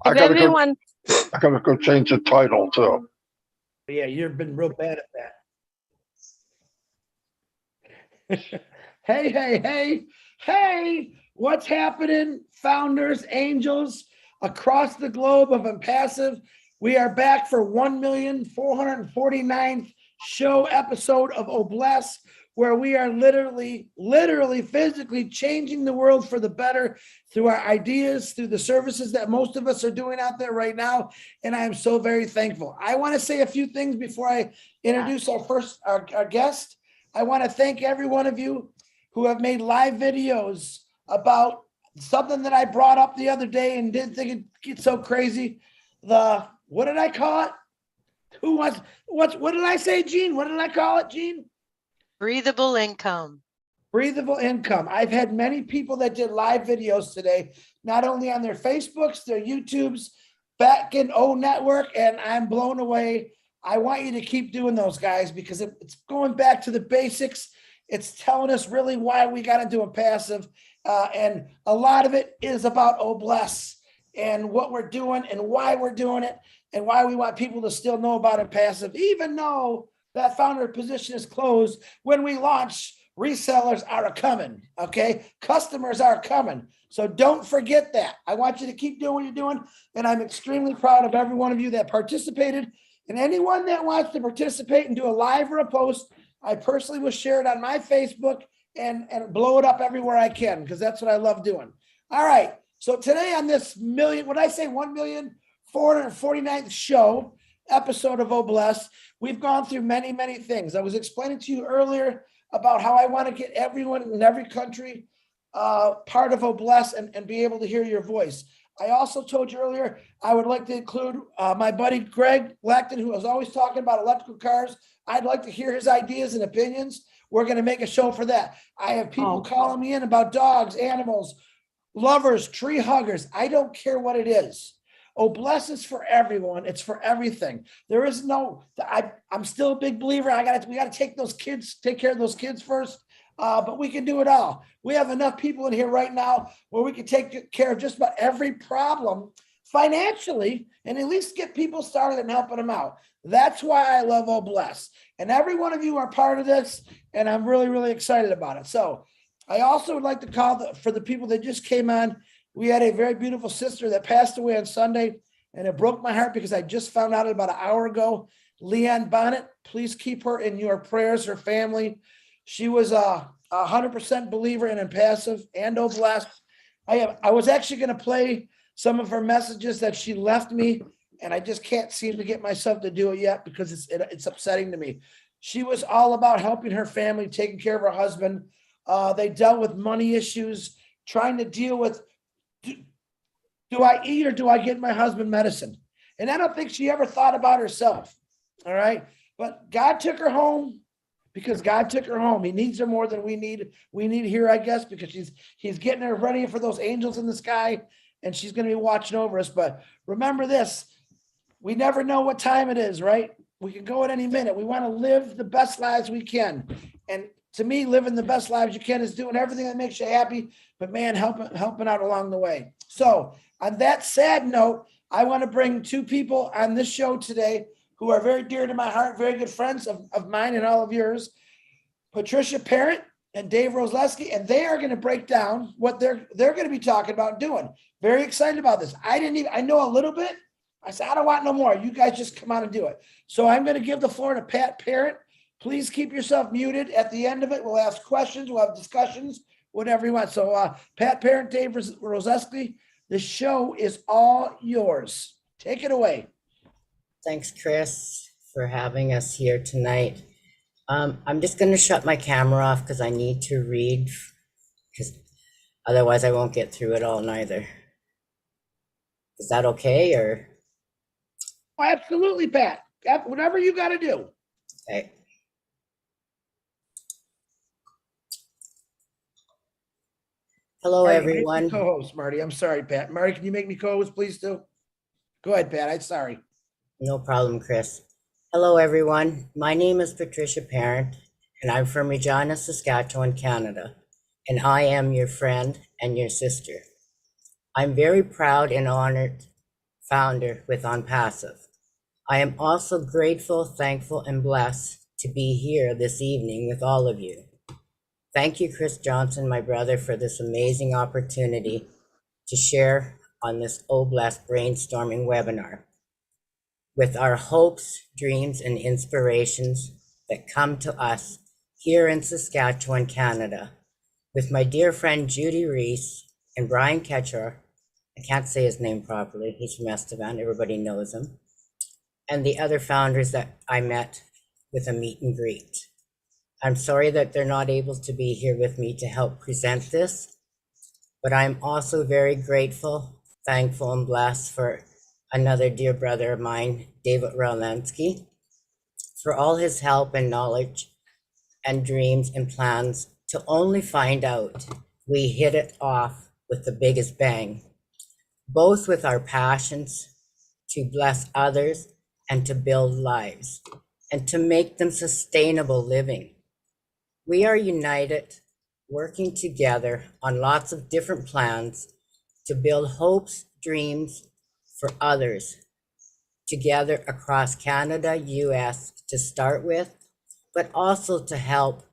I If gotta everyone, I gotta go change the title too. Yeah, you've been real bad at that. Hey, hey, hey, hey, what's happening, founders, angels across the globe of Impassive? We are back for 1,449th show episode of Obless, where we are literally, physically changing the world for the better through our ideas, through the services that most of us are doing out there right now. And I am so very thankful. I want to say a few things before I introduce our guest. I want to thank every one of you who have made live videos about something that I brought up the other day and didn't think it'd get so crazy. What did I call it? What did I say, Gene? What did I call it, Gene? Breathable income. Breathable income. I've had many people that did live videos today, not only on their Facebooks, their YouTubes, back in O Network, and I'm blown away. I want you to keep doing those, guys, because it's going back to the basics. It's telling us really why we got into Impassive, and a lot of it is about Obless and what we're doing and why we're doing it and why we want people to still know about Impassive, even though that founder position is closed. When we launch, resellers are coming, okay? Customers are coming. So don't forget that. I want you to keep doing what you're doing, and I'm extremely proud of every one of you that participated. And anyone that wants to participate and do a live or a post, I personally will share it on my Facebook and blow it up everywhere I can, because that's what I love doing. All right. So today on this 1,449th show episode of Obless, we've gone through many, many things. I was explaining to you earlier about how I want to get everyone in every country part of Obless and be able to hear your voice. I also told you earlier, I would like to include my buddy Greg Blackton, who was always talking about electrical cars. I'd like to hear his ideas and opinions. We're going to make a show for that. I have people calling me in about dogs, animals, lovers, tree huggers. I don't care what it is. Obless is for everyone. It's for everything. There is no, I'm still a big believer. We got to take care of those kids first. But we can do it all. We have enough people in here right now where we can take care of just about every problem financially and at least get people started and helping them out. That's why I love Obless. And every one of you are part of this, and I'm really, really excited about it. So I also would like to call for the people that just came on. We had a very beautiful sister that passed away on Sunday, and it broke my heart because I just found out about an hour ago. Leanne Bonnet, please keep her in your prayers, her family. She was a 100% believer in Impassive and Obless. I was actually going to play some of her messages that she left me, and I just can't seem to get myself to do it yet because it's upsetting to me. She was all about helping her family, taking care of her husband. They dealt with money issues, trying to deal with, do I eat or do I get my husband medicine? And I don't think she ever thought about herself. All right. But God took her home. Because God took her home. He needs her more than we need here, I guess, because he's getting her ready for those angels in the sky, and she's going to be watching over us. But remember this, we never know what time it is, right? We can go at any minute. We want to live the best lives we can. And to me, living the best lives you can is doing everything that makes you happy, but man, helping out along the way. So on that sad note, I want to bring two people on this show today who are very dear to my heart, very good friends of mine and all of yours, Patricia Parent and Dave Rosleski, and they are going to break down what they're going to be talking about and doing. Very excited about this. I know a little bit. I said, I don't want no more. You guys just come on and do it. So I'm going to give the floor to Pat Parent. Please keep yourself muted. At the end of it, we'll ask questions, we'll have discussions, whatever you want. So Pat Parent, Dave Rosleski, the show is all yours. Take it away. Thanks, Chris, for having us here tonight. I'm just going to shut my camera off because I need to read, because otherwise I won't get through it all neither. Is that okay, or? Oh, absolutely, Pat. Whatever you got to do. Okay. Hello, Marty, everyone. Co-host, Marty. I'm sorry, Pat. Marty, can you make me co-host, please, too? Go ahead, Pat. I'm sorry. No problem, Chris. Hello, everyone. My name is Patricia Parent, and I'm from Regina, Saskatchewan, Canada, and I am your friend and your sister. I'm very proud and honored founder with On Passive. I am also grateful, thankful, and blessed to be here this evening with all of you. Thank you, Chris Johnson, my brother, for this amazing opportunity to share on this Oblast brainstorming webinar with our hopes, dreams, and inspirations that come to us here in Saskatchewan, Canada, with my dear friend Judy Reese and Brian Ketcher. I can't say his name properly. He's from Estevan. Everybody knows him. And the other founders that I met with a meet and greet. I'm sorry that they're not able to be here with me to help present this, but I'm also very grateful, thankful, and blessed for another dear brother of mine, David Latency, for all his help and knowledge and dreams and plans to only find out we hit it off with the biggest bang, both with our passions to bless others and to build lives and to make them sustainable living. We are united, working together on lots of different plans to build hopes, dreams for others together across Canada, US to start with, but also to help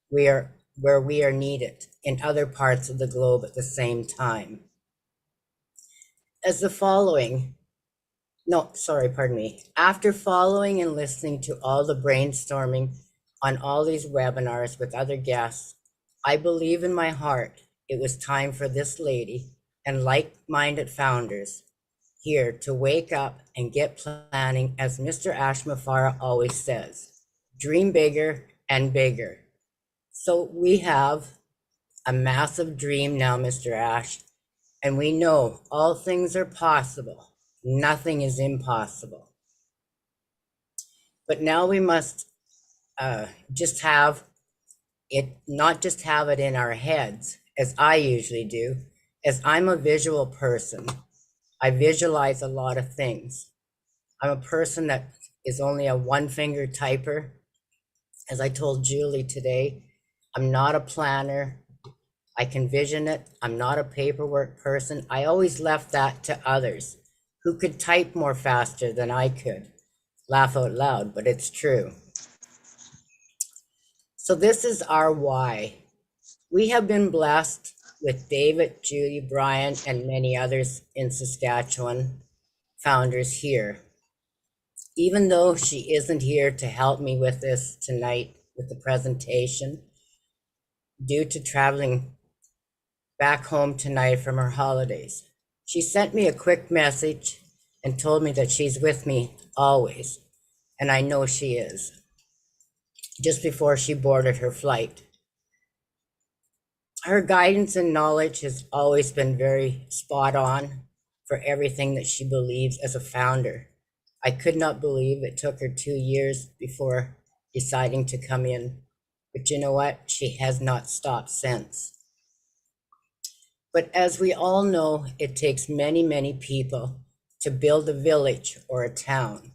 where we are needed in other parts of the globe at the same time. After following and listening to all the brainstorming on all these webinars with other guests, I believe in my heart it was time for this lady and like-minded founders here to wake up and get planning, as Mr. Ashmafara always says, dream bigger and bigger. So we have a massive dream now, Mr. Ash, and we know all things are possible. Nothing is impossible. But now we must not just have it in our heads, as I usually do, as I'm a visual person. I visualize a lot of things. I'm a person that is only a one-finger typer. As I told Julie today, I'm not a planner. I can vision it. I'm not a paperwork person. I always left that to others who could type more faster than I could. Laugh out loud, but it's true. So this is our why. We have been blessed with David, Judy, Brian, and many others in Saskatchewan, founders here. Even though she isn't here to help me with this tonight, with the presentation, due to traveling back home tonight from her holidays, she sent me a quick message and told me that she's with me always, and I know she is, just before she boarded her flight. Her guidance and knowledge has always been very spot on for everything that she believes as a founder. I could not believe it took her 2 years before deciding to come in, but you know what? She has not stopped since. But as we all know, it takes many, many people to build a village or a town.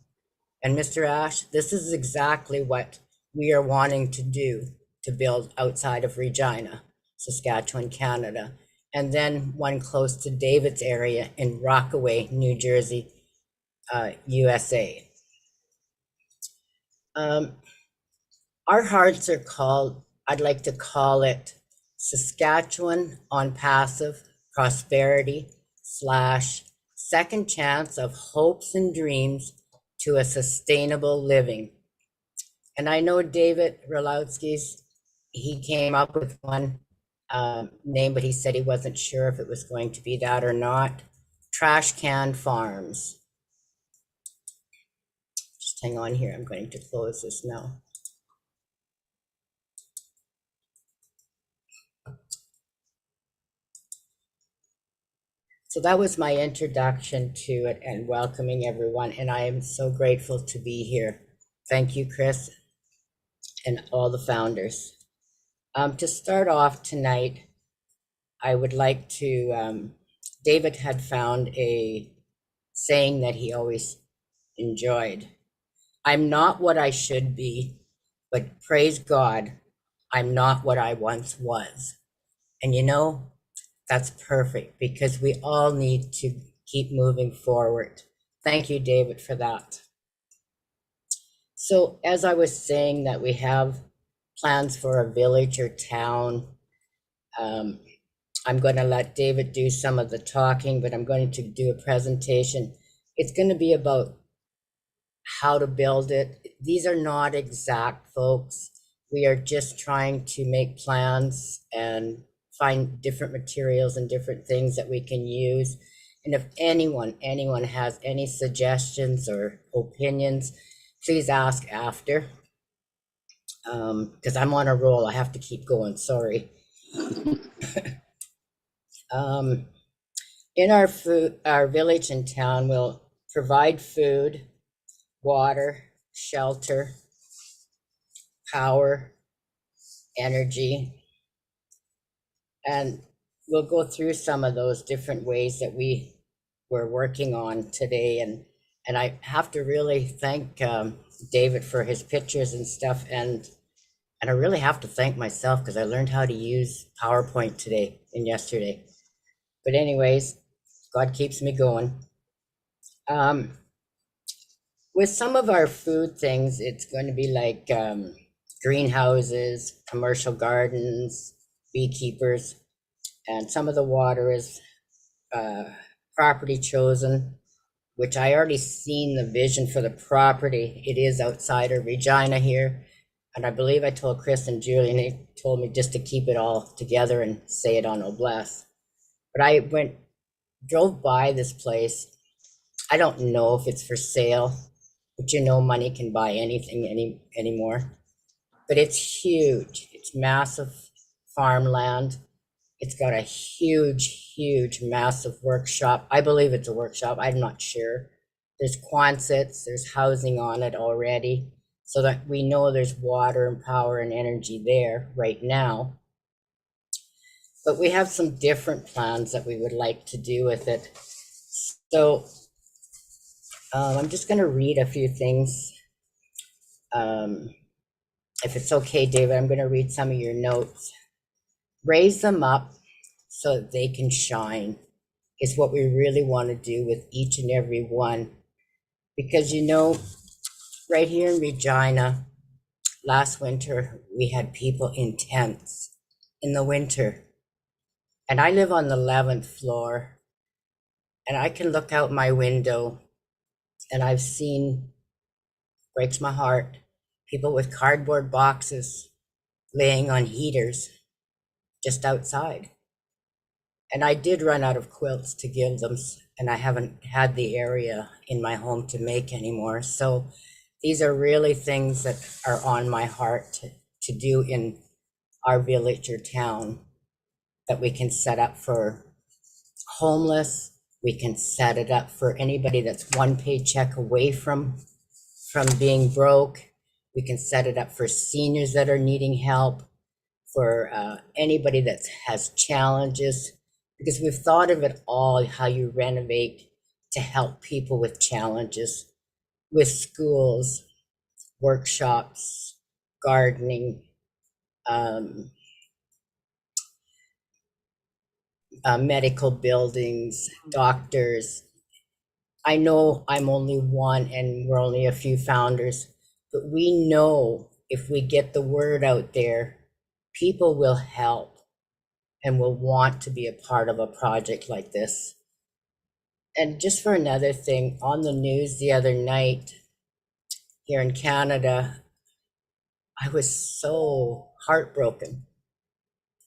And Mr. Ash, this is exactly what we are wanting to do to build outside of Regina, Saskatchewan, Canada, and then one close to David's area in Rockaway, New Jersey, USA. Our hearts are called, I'd like to call it Saskatchewan on Passive Prosperity / second chance of hopes and dreams to a sustainable living. And I know David Rolowski's, he came up with one name, but he said he wasn't sure if it was going to be that or not. Trash Can Farms. Just hang on here, I'm going to close this now. So that was my introduction to it and welcoming everyone. And I am so grateful to be here. Thank you, Chris, and all the founders. To start off tonight, I would like to, David had found a saying that he always enjoyed. I'm not what I should be, but praise God, I'm not what I once was. And you know, that's perfect because we all need to keep moving forward. Thank you, David, for that. So as I was saying that we have plans for a village or town, I'm going to let David do some of the talking, but I'm going to do a presentation. It's going to be about how to build it. These are not exact, folks. We are just trying to make plans and find different materials and different things that we can use. And if anyone has any suggestions or opinions, please ask after. Because I'm on a roll, I have to keep going, sorry. In our village and town, we'll provide food, water, shelter, power, energy, and we'll go through some of those different ways that we were working on today. And I have to really thank David for his pictures and stuff, and I really have to thank myself because I learned how to use PowerPoint today and yesterday. But anyways, God keeps me going. With some of our food things, it's going to be like greenhouses, commercial gardens, beekeepers, and some of the water is property chosen, which I already seen the vision for the property. It is outside of Regina here. And I believe I told Chris and Julie, and they told me just to keep it all together and say it on Oblast. But I drove by this place. I don't know if it's for sale, but you know, money can buy anything anymore. But it's huge. It's massive farmland. It's got a huge, massive workshop. I believe it's a workshop. I'm not sure. There's Quonsets. There's housing on it already, so that we know there's water and power and energy there right now. But we have some different plans that we would like to do with it. So I'm just going to read a few things. If it's okay, David, I'm going to read some of your notes. Raise them up so that they can shine is what we really want to do with each and every one. Because, you know, right here in Regina, last winter, we had people in tents in the winter. And I live on the 11th floor, and I can look out my window, and I've seen, breaks my heart, people with cardboard boxes laying on heaters just outside. And I did run out of quilts to give them, and I haven't had the area in my home to make anymore. So these are really things that are on my heart to do in our village or town, that we can set up for homeless. We can set it up for anybody that's one paycheck away from being broke. We can set it up for seniors that are needing help, for anybody that has challenges, because we've thought of it all, how you renovate to help people with challenges, with schools, workshops, gardening, medical buildings, doctors. I know I'm only one and we're only a few founders, but we know if we get the word out there, people will help and will want to be a part of a project like this. And just for another thing, on the news the other night here in Canada, I was so heartbroken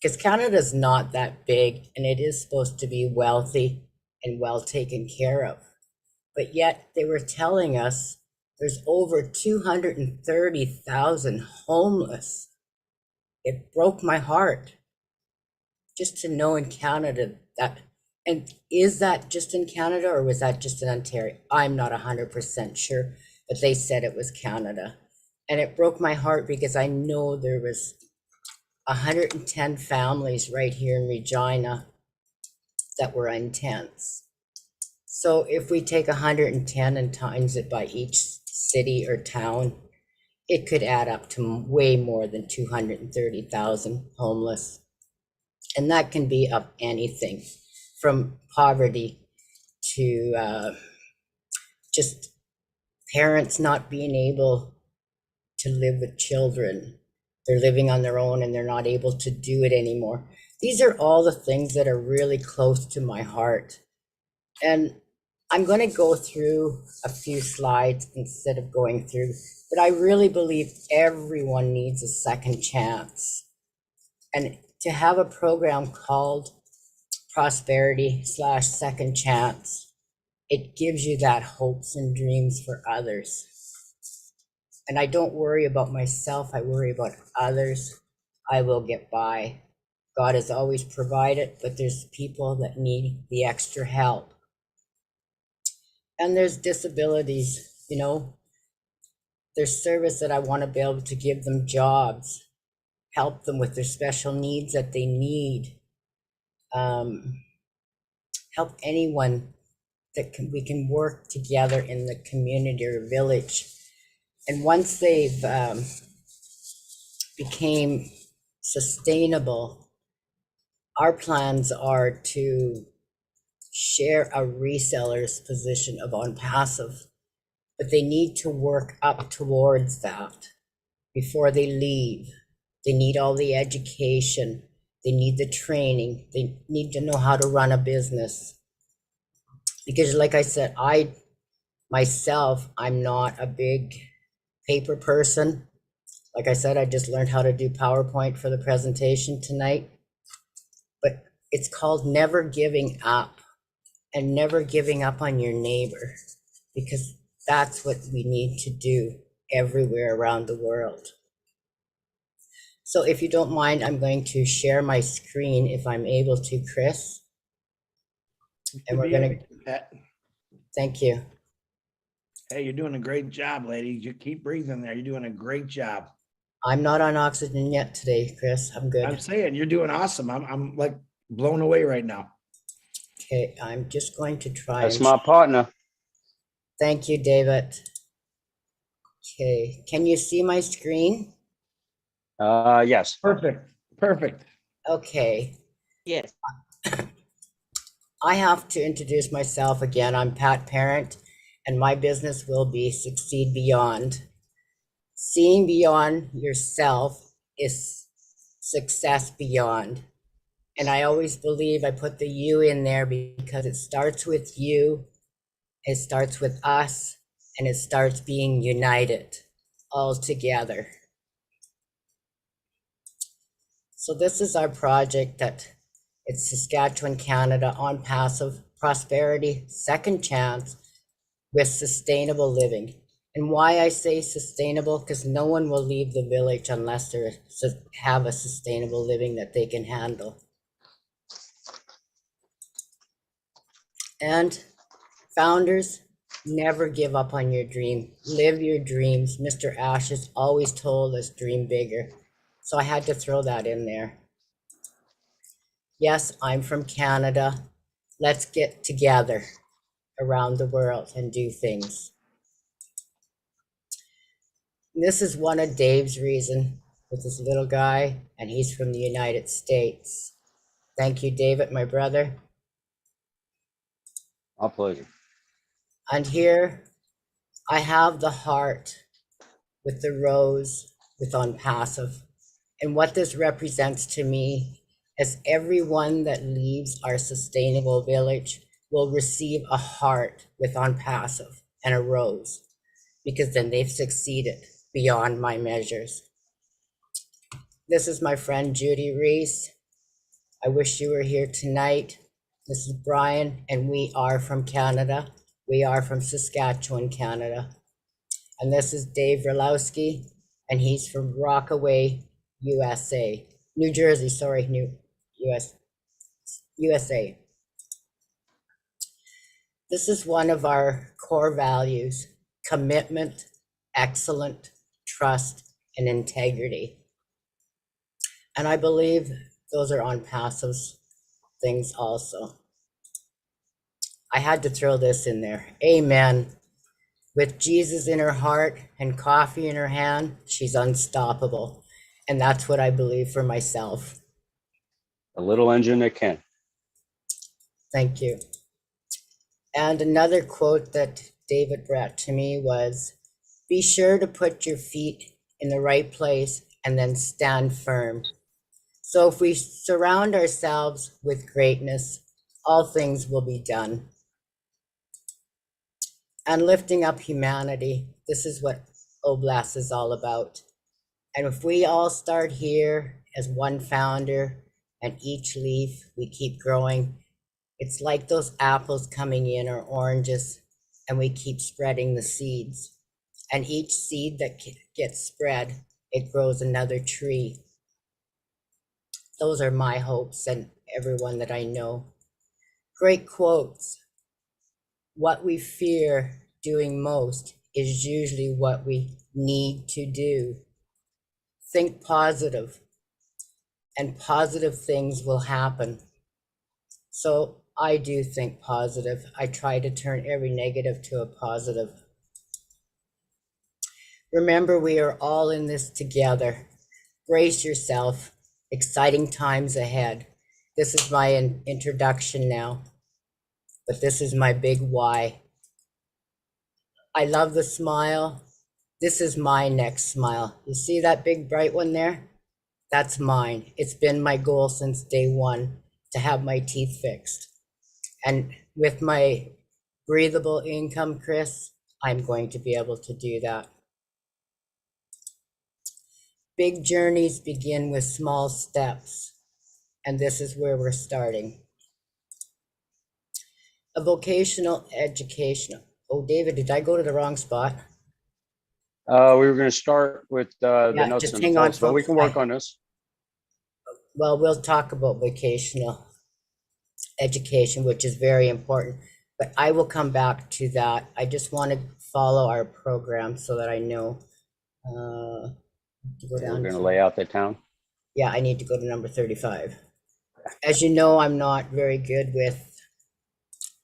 because Canada's not that big and it is supposed to be wealthy and well taken care of. But yet they were telling us there's over 230,000 homeless. It broke my heart just to know in Canada that, and is that just in Canada or was that just in Ontario? I'm not 100% sure, but they said it was Canada. And it broke my heart because I know there was 110 families right here in Regina that were in tents. So if we take 110 and times it by each city or town, it could add up to way more than 230,000 homeless. And that can be of anything from poverty to just parents not being able to live with children. They're living on their own and they're not able to do it anymore. These are all the things that are really close to my heart. And I'm going to go through a few slides instead of going through, but I really believe everyone needs a second chance. And to have a program called Prosperity/Second Chance, it gives you that hopes and dreams for others. And I don't worry about myself, I worry about others. I will get by. God has always provided, but there's people that need the extra help. And there's disabilities, you know, there's service that I want to be able to give them jobs, help them with their special needs that they need, help anyone that we can work together in the community or village. And once they've became sustainable, our plans are to share a reseller's position of on passive, but they need to work up towards that before they leave. They need all the education, they need the training, they need to know how to run a business. Because like I said, I'm not a big paper person. Like I said, I just learned how to do PowerPoint for the presentation tonight. But it's called never giving up, and never giving up on your neighbor, because that's what we need to do everywhere around the world. So if you don't mind, I'm going to share my screen if I'm able to, Chris. And we're going to, thank you. Hey, you're doing a great job, lady. You keep breathing there. You're doing a great job. I'm not on oxygen yet today, Chris. I'm good. I'm saying you're doing awesome. I'm like blown away right now. Okay, I'm just going to try. That's my partner. Thank you, David. Okay, can you see my screen? Yes. Perfect. Okay. Yes. I have to introduce myself again. I'm Pat Parent, and my business will be Succeed Beyond. Seeing beyond yourself is success beyond. And I always believe I put the you in there because it starts with you, it starts with us, and it starts being united all together. So this is our project that it's Saskatchewan, Canada, on passive prosperity, second chance with sustainable living. And why I say sustainable, because no one will leave the village unless they have a sustainable living that they can handle. And founders, never give up on your dream. Live your dreams. Mr. Ashes always told us dream bigger. So I had to throw that in there. Yes, I'm from Canada. Let's get together around the world and do things. This is one of Dave's reason with this little guy, and he's from the United States. Thank you, David, my brother. My pleasure. And here I have the heart with the rose with on passive. And what this represents to me is everyone that leaves our sustainable village will receive a heart with on passive and a rose, because then they've succeeded beyond my measures. This is my friend Judy Reese. I wish you were here tonight. This is Brian, and we are from Canada. We are from Saskatchewan, Canada. And this is Dave Ralowski, and he's from Rockaway, USA. New Jersey, sorry, USA. This is one of our core values: commitment, excellence, trust, and integrity. And I believe those are on passive things also. I had to throw this in there. Amen. With Jesus in her heart and coffee in her hand, she's unstoppable. And that's what I believe for myself. A little engine that can. Thank you. And another quote that David brought to me was, be sure to put your feet in the right place and then stand firm. So if we surround ourselves with greatness, all things will be done. And lifting up humanity, this is what Oblast is all about. And if we all start here as one founder and each leaf, we keep growing. It's like those apples coming in or oranges, and we keep spreading the seeds. And each seed that gets spread, it grows another tree. Those are my hopes and everyone that I know. Great quotes. What we fear doing most is usually what we need to do. Think positive, and positive things will happen. So I do think positive. I try to turn every negative to a positive. Remember, we are all in this together. Brace yourself. Exciting times ahead. This is my introduction now, but this is my big why. I love the smile. This is my next smile. You see that big bright one there? That's mine. It's been my goal since day one to have my teeth fixed. And with my breathable income, Chris, I'm going to be able to do that. Big journeys begin with small steps, and this is where we're starting. A vocational education. Oh, David, did I go to the wrong spot? We were going to start with the Yeah, nuts just and hang on, bolts, but we folks. can work on this. Well, we'll talk about vocational education, which is very important, but I will come back to that. I just want to follow our program so that I know. To go We're down going to to- lay out the town. Yeah, I need to go to number 35. As you know, I'm not very good with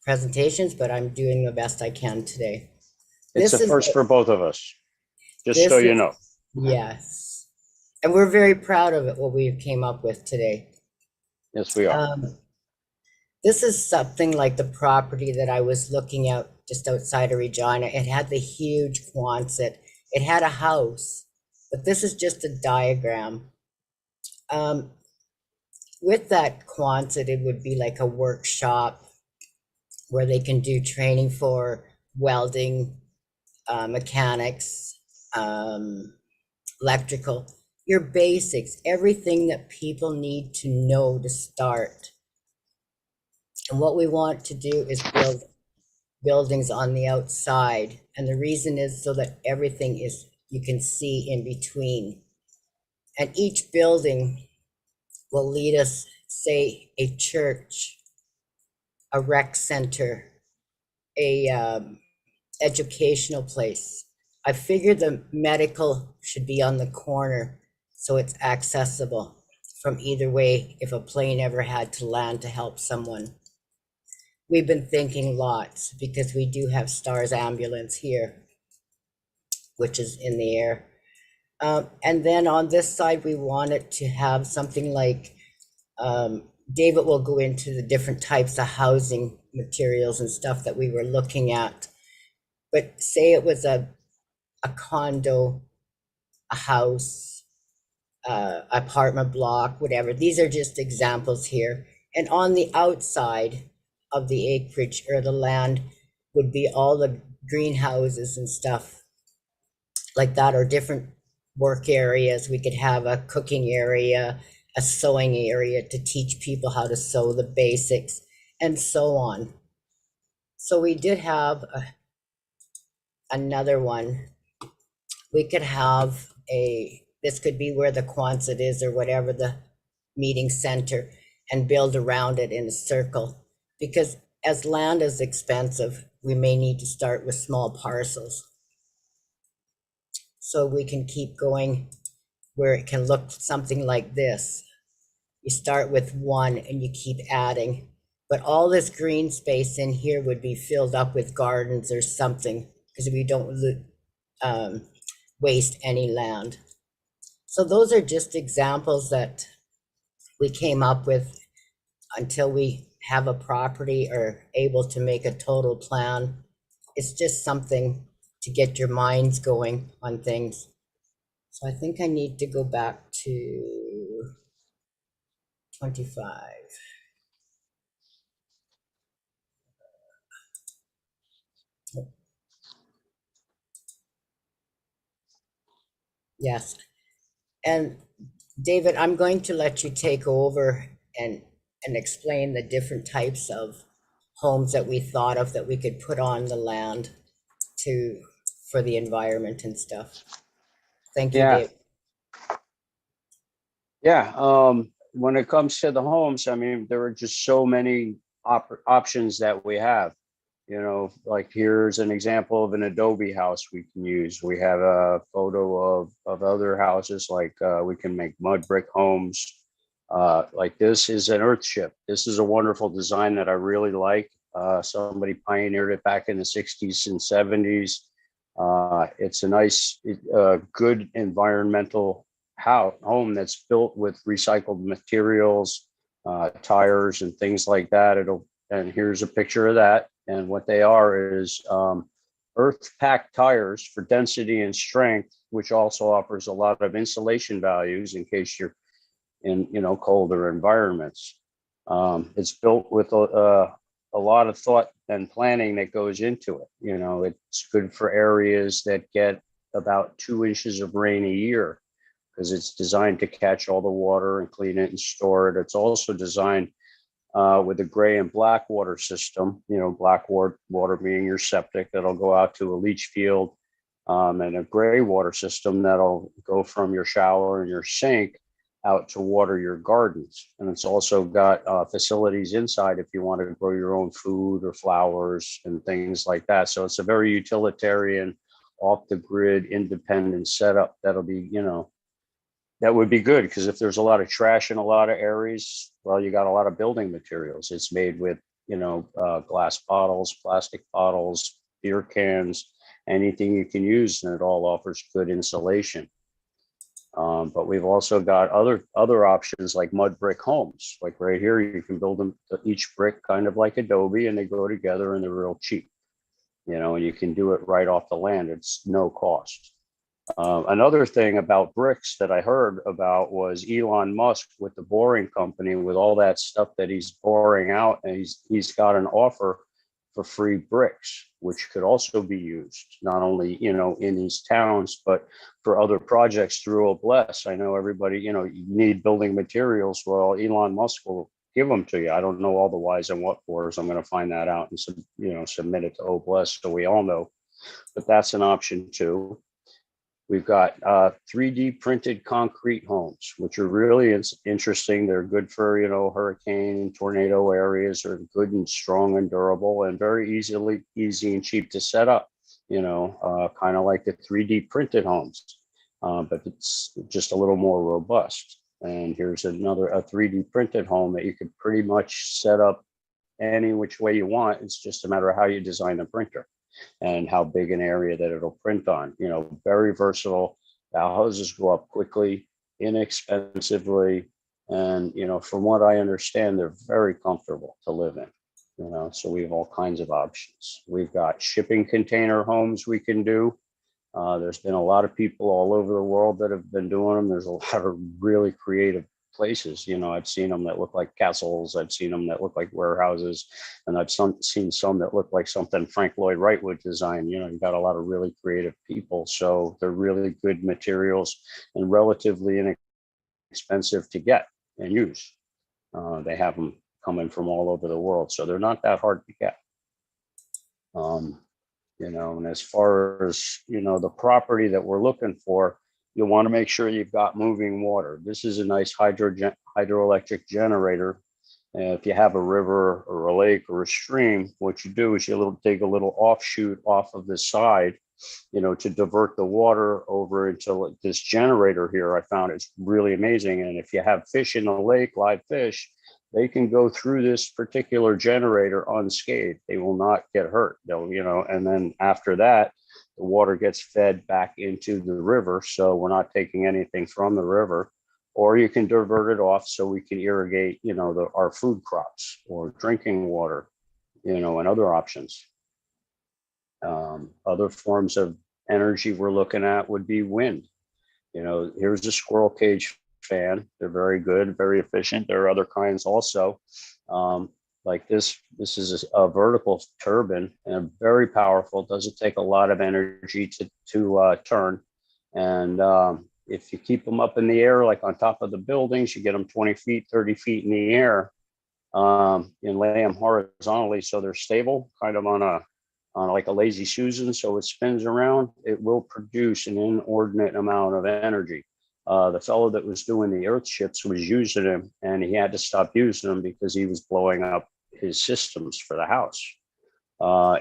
presentations, but I'm doing the best I can today. It's This a is first the- for both of us, just This so you is- know. Yes. And we're very proud of it, what we came up with today. Yes, we are. This is something like the property that I was looking at just outside of Regina. It had the huge Quonset. It had a house, but this is just a diagram. With that Quonset, it would be like a workshop where they can do training for welding, mechanics, electrical, your basics, everything that people need to know to start. And what we want to do is build buildings on the outside. And the reason is so that everything is, you can see in between. And each building will lead us, say, a church, a rec center, a educational place. I figured the medical should be on the corner so it's accessible from either way if a plane ever had to land to help someone. We've been thinking lots because we do have STARS ambulance here, which is in the air. And then on this side, we wanted to have something like, David will go into the different types of housing materials and stuff that we were looking at. But say it was a condo, a house, apartment block, whatever. These are just examples here. And on the outside of the acreage or the land would be all the greenhouses and stuff like that, or different work areas. We could have a cooking area, a sewing area to teach people how to sew the basics, and so on. So we did have another one. We could have this could be where the Quonset is or whatever the meeting center, and build around it in a circle. Because as land is expensive, we may need to start with small parcels. So we can keep going where it can look something like this. You start with one and you keep adding, but all this green space in here would be filled up with gardens or something, because we don't waste any land. So those are just examples that we came up with until we have a property or able to make a total plan it's just something to get your minds going on things. So I think I need to go back to 25. Yes. And David, I'm going to let you take over and explain the different types of homes that we thought of that we could put on the land to for the environment and stuff. Thank you, Yeah, Dave. yeah. When it comes to the homes, I mean, there are just so many options that we have. You know, like here's an example of an Adobe house we can use. We have a photo of other houses, like we can make mud brick homes. Like this is an earthship. This is a wonderful design that I really like. Somebody pioneered it back in the 60s and 70s. It's a nice, good environmental home that's built with recycled materials, tires and things like that. And here's a picture of that. And what they are is earth packed tires for density and strength, which also offers a lot of insulation values in case you're in, you know, colder environments. It's built with a lot of thought and planning that goes into it. You know, it's good for areas that get about 2 inches of rain a year because it's designed to catch all the water and clean it and store it. It's also designed with a gray and black water system, you know, black water being your septic that'll go out to a leach field, and a gray water system that'll go from your shower and your sink out to water your gardens. And it's also got facilities inside if you want to grow your own food or flowers and things like that. So it's a very utilitarian, off the grid, independent setup that'll be, you know, that would be good because if there's a lot of trash in a lot of areas, well, you got a lot of building materials. It's made with, you know, glass bottles, plastic bottles, beer cans, anything you can use, and it all offers good insulation. But we've also got other options like mud brick homes. Like right here, you can build them each brick kind of like Adobe, and they go together and they're real cheap. You know, and you can do it right off the land. It's no cost. Another thing about bricks that I heard about was Elon Musk with the boring company, with all that stuff that he's boring out, and he's got an offer for free bricks, which could also be used not only, you know, in these towns, but for other projects through Obless. I know everybody, you know, you need building materials. Well, Elon Musk will give them to you. I don't know all the whys and what fors. I'm going to find that out and you know, submit it to Obless so we all know. But that's an option too. We've got 3D printed concrete homes, which are really interesting. They're good for, you know, hurricane and tornado areas. They're good and strong and durable and very easy and cheap to set up, you know, kind of like the 3D printed homes, but it's just a little more robust. And here's a 3D printed home that you could pretty much set up any which way you want. It's just a matter of how you design the printer and how big an area that it'll print on. You know, very versatile. The houses go up quickly, inexpensively, and, you know, from what I understand, they're very comfortable to live in. You know, so we have all kinds of options. We've got shipping container homes we can do. There's been a lot of people all over the world that have been doing them. There's a lot of really creative places. You know, I've seen them that look like castles. I've seen them that look like warehouses, and I've seen some that look like something Frank Lloyd Wright would design. You know, you got a lot of really creative people, so they're really good materials and relatively inexpensive to get and use. They have them coming from all over the world, so they're not that hard to get. You know, and as far as, you know, the property that we're looking for, you'll want to make sure you've got moving water. This is a nice hydroelectric generator. If you have a river or a lake or a stream, what you do is you dig a little offshoot off of the side, you know, to divert the water over into this generator here. I found it's really amazing. And if you have fish in the lake, live fish, they can go through this particular generator unscathed. They will not get hurt. They'll, you know, and then after that, the water gets fed back into the river. So we're not taking anything from the river, or you can divert it off so we can irrigate, you know, our food crops or drinking water, you know, and other options. Other forms of energy we're looking at would be wind. Here's a squirrel cage fan. They're very good, very efficient. There are other kinds also. Like this is a vertical turbine and very powerful. Doesn't take a lot of energy to turn. And if you keep them up in the air, like on top of the buildings, you get them 20 feet, 30 feet in the air, and lay them horizontally so they're stable, kind of on like a lazy Susan, so it spins around. It will produce an inordinate amount of energy. The fellow that was doing the earth ships was using them, and he had to stop using them because he was blowing up his systems for the house.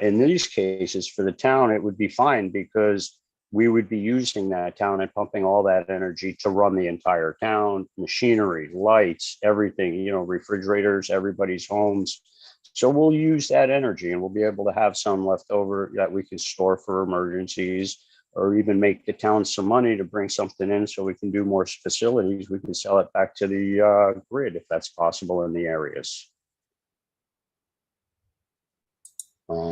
In these cases, for the town, it would be fine because we would be using that town and pumping all that energy to run the entire town, machinery, lights, everything, refrigerators, everybody's homes. So we'll use that energy and we'll be able to have some left over that we can store for emergencies, or even make the town some money to bring something in so we can do more facilities. We can sell it back to the grid if that's possible in the areas. Where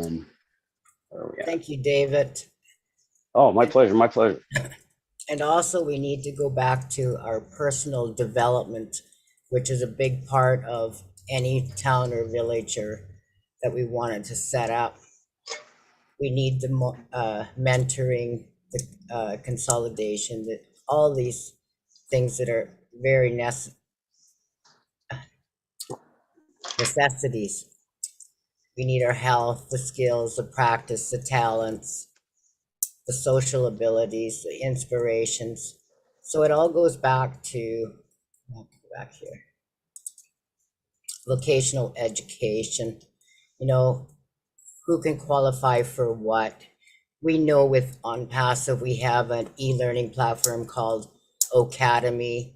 are we at? Thank you, David. Oh, my pleasure. My pleasure. And also, we need to go back to our personal development, which is a big part of any town or village that we wanted to set up. We need the mentoring, the consolidation, all these things that are very necessities. We need our health, the skills, the practice, the talents, the social abilities, the inspirations. So it all goes back to, I'll go back here, vocational education. Who can qualify for what? We know with OnPassive, we have an e-learning platform called Ocademy.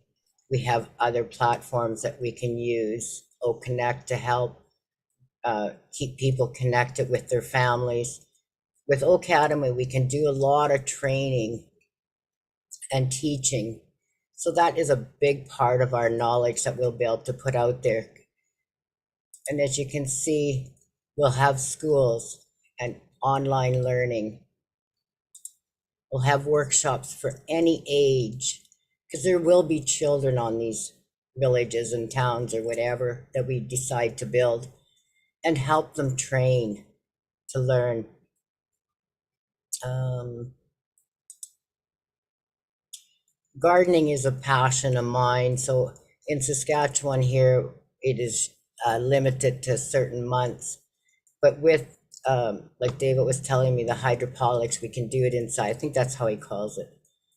We have other platforms that we can use, OConnect, to help keep people connected with their families. With Ocademy, we can do a lot of training and teaching. So that is a big part of our knowledge that we'll be able to put out there. And as you can see, we'll have schools and online learning. We'll have workshops for any age, because there will be children on these villages and towns or whatever that we decide to build, and help them train to learn. Gardening is a passion of mine. So in Saskatchewan here, it is limited to certain months. But with, like David was telling me, the hydroponics, we can do it inside. I think that's how he calls it.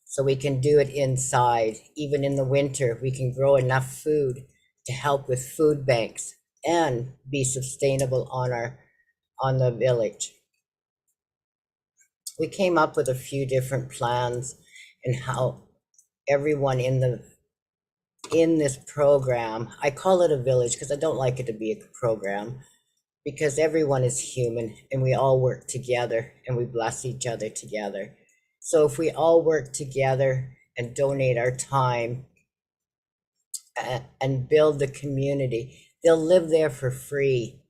So we can do it inside. Even in the winter, we can grow enough food to help with food banks and be sustainable on the village. We came up with a few different plans and how everyone in this program, I call it a village because I don't like it to be a program, because everyone is human and we all work together and we bless each other together. So if we all work together and donate our time and build the community, they'll live there for free,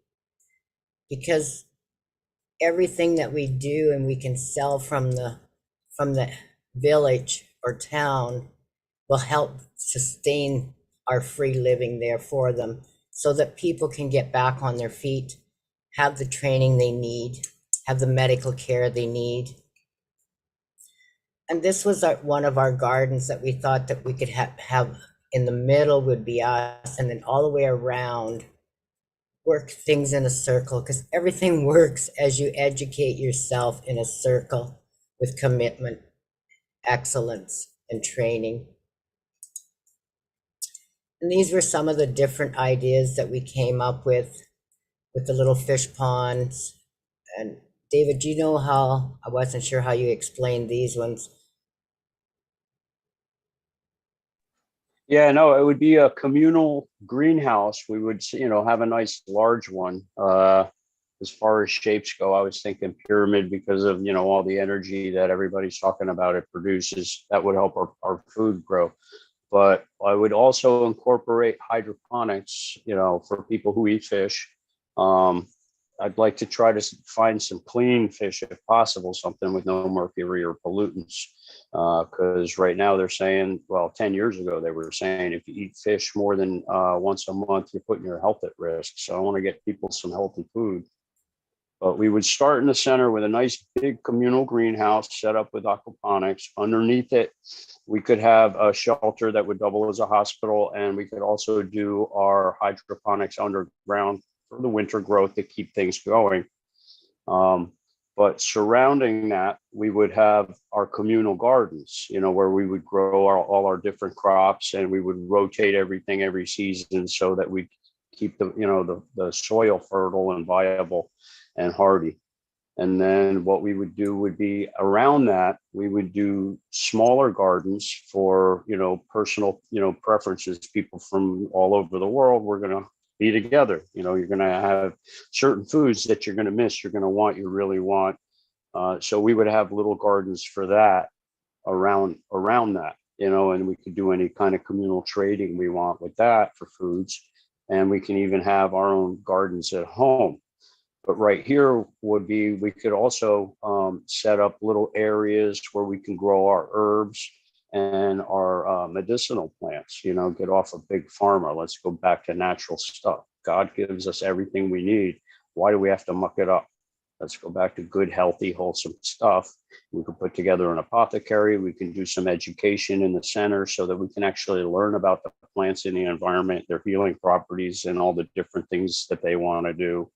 because everything that we do and we can sell from the village or town will help sustain our free living there for them, so that people can get back on their feet, have the training they need, have the medical care they need. And this was one of our gardens that we thought that we could have in the middle would be us, and then all the way around work things in a circle, because everything works as you educate yourself in a circle with commitment, excellence, and training. And these were some of the different ideas that we came up with the little fish ponds. And David, do you know how, I wasn't sure how you explained these ones. Yeah, no, it would be a communal greenhouse. We would, have a nice large one. As far as shapes go, I was thinking pyramid because of, all the energy that everybody's talking about it produces. That would help our food grow. But I would also incorporate hydroponics, for people who eat fish. I'd like to try to find some clean fish if possible, something with no mercury or pollutants. Because right now they're saying, well, 10 years ago, they were saying if you eat fish more than once a month, you're putting your health at risk. So I want to get people some healthy food. But we would start in the center with a nice big communal greenhouse set up with aquaponics. Underneath it, we could have a shelter that would double as a hospital, and we could also do our hydroponics underground for the winter growth to keep things going. But surrounding that, we would have our communal gardens, where we would grow all our different crops, and we would rotate everything every season so that we keep the soil fertile and viable and hardy. And then what we would do would be around that, we would do smaller gardens for, personal, preferences. People from all over the world, we're going to be together. You're going to have certain foods that you're going to miss, you're going to want, you really want. So we would have little gardens for that around that, and we could do any kind of communal trading we want with that for foods. And we can even have our own gardens at home. But right here would be, we could also set up little areas where we can grow our herbs and our medicinal plants, get off of big pharma. Let's go back to natural stuff. God gives us everything we need. Why do we have to muck it up? Let's go back to good, healthy, wholesome stuff. We can put together an apothecary. We can do some education in the center so that we can actually learn about the plants in the environment, their healing properties, and all the different things that they want to do.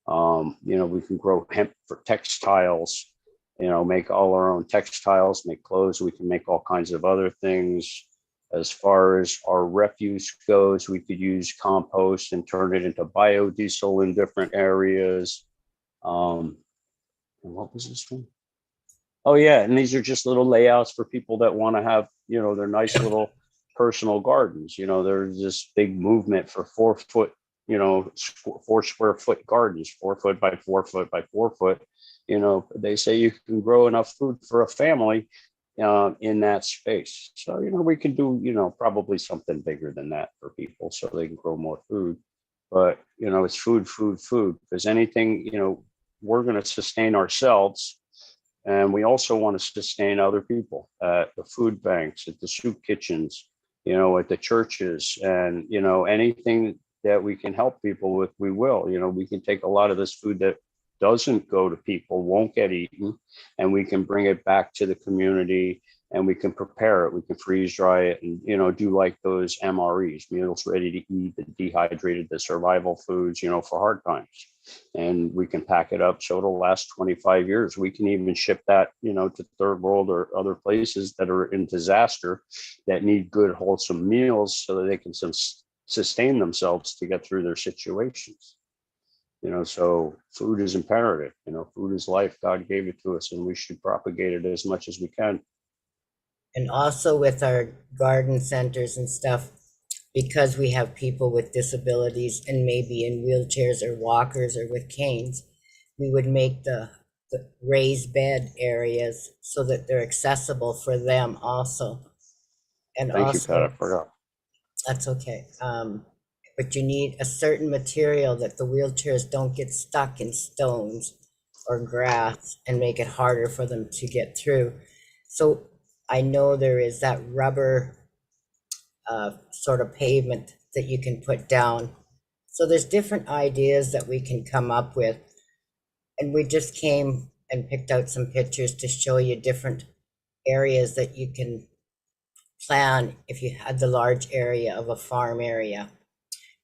We can grow hemp for textiles, make all our own textiles, make clothes. We can make all kinds of other things. As far as our refuse goes, we could use compost and turn it into biodiesel in different areas. And what was this one? Oh yeah, and these are just little layouts for people that want to have, their nice little personal gardens. There's this big movement for 4 foot, 4 square foot gardens, 4 foot by 4 foot by 4 foot. They say you can grow enough food for a family in that space. So, we can do, probably something bigger than that for people so they can grow more food. But, it's food, because anything, we're going to sustain ourselves. And we also want to sustain other people at the food banks, at the soup kitchens, at the churches, and, anything that we can help people with, we will. We can take a lot of this food that doesn't go to people, won't get eaten, and we can bring it back to the community, and we can prepare it. We can freeze dry it and, do like those MREs, meals ready to eat, the dehydrated, the survival foods, for hard times. And we can pack it up so it'll last 25 years. We can even ship that, to third world or other places that are in disaster that need good, wholesome meals so that they can sustain themselves to get through their situations. So food is imperative. Food is life. God gave it to us, and we should propagate it as much as we can. And also with our garden centers and stuff, because we have people with disabilities and maybe in wheelchairs or walkers or with canes, we would make the raised bed areas so that they're accessible for them also. And Thank you, also, Pat. I forgot. that's okay. But you need a certain material that the wheelchairs don't get stuck in stones or grass and make it harder for them to get through. So I know there is that rubber sort of pavement that you can put down. So there's different ideas that we can come up with. And we just came and picked out some pictures to show you different areas that you can plan if you had the large area of a farm area.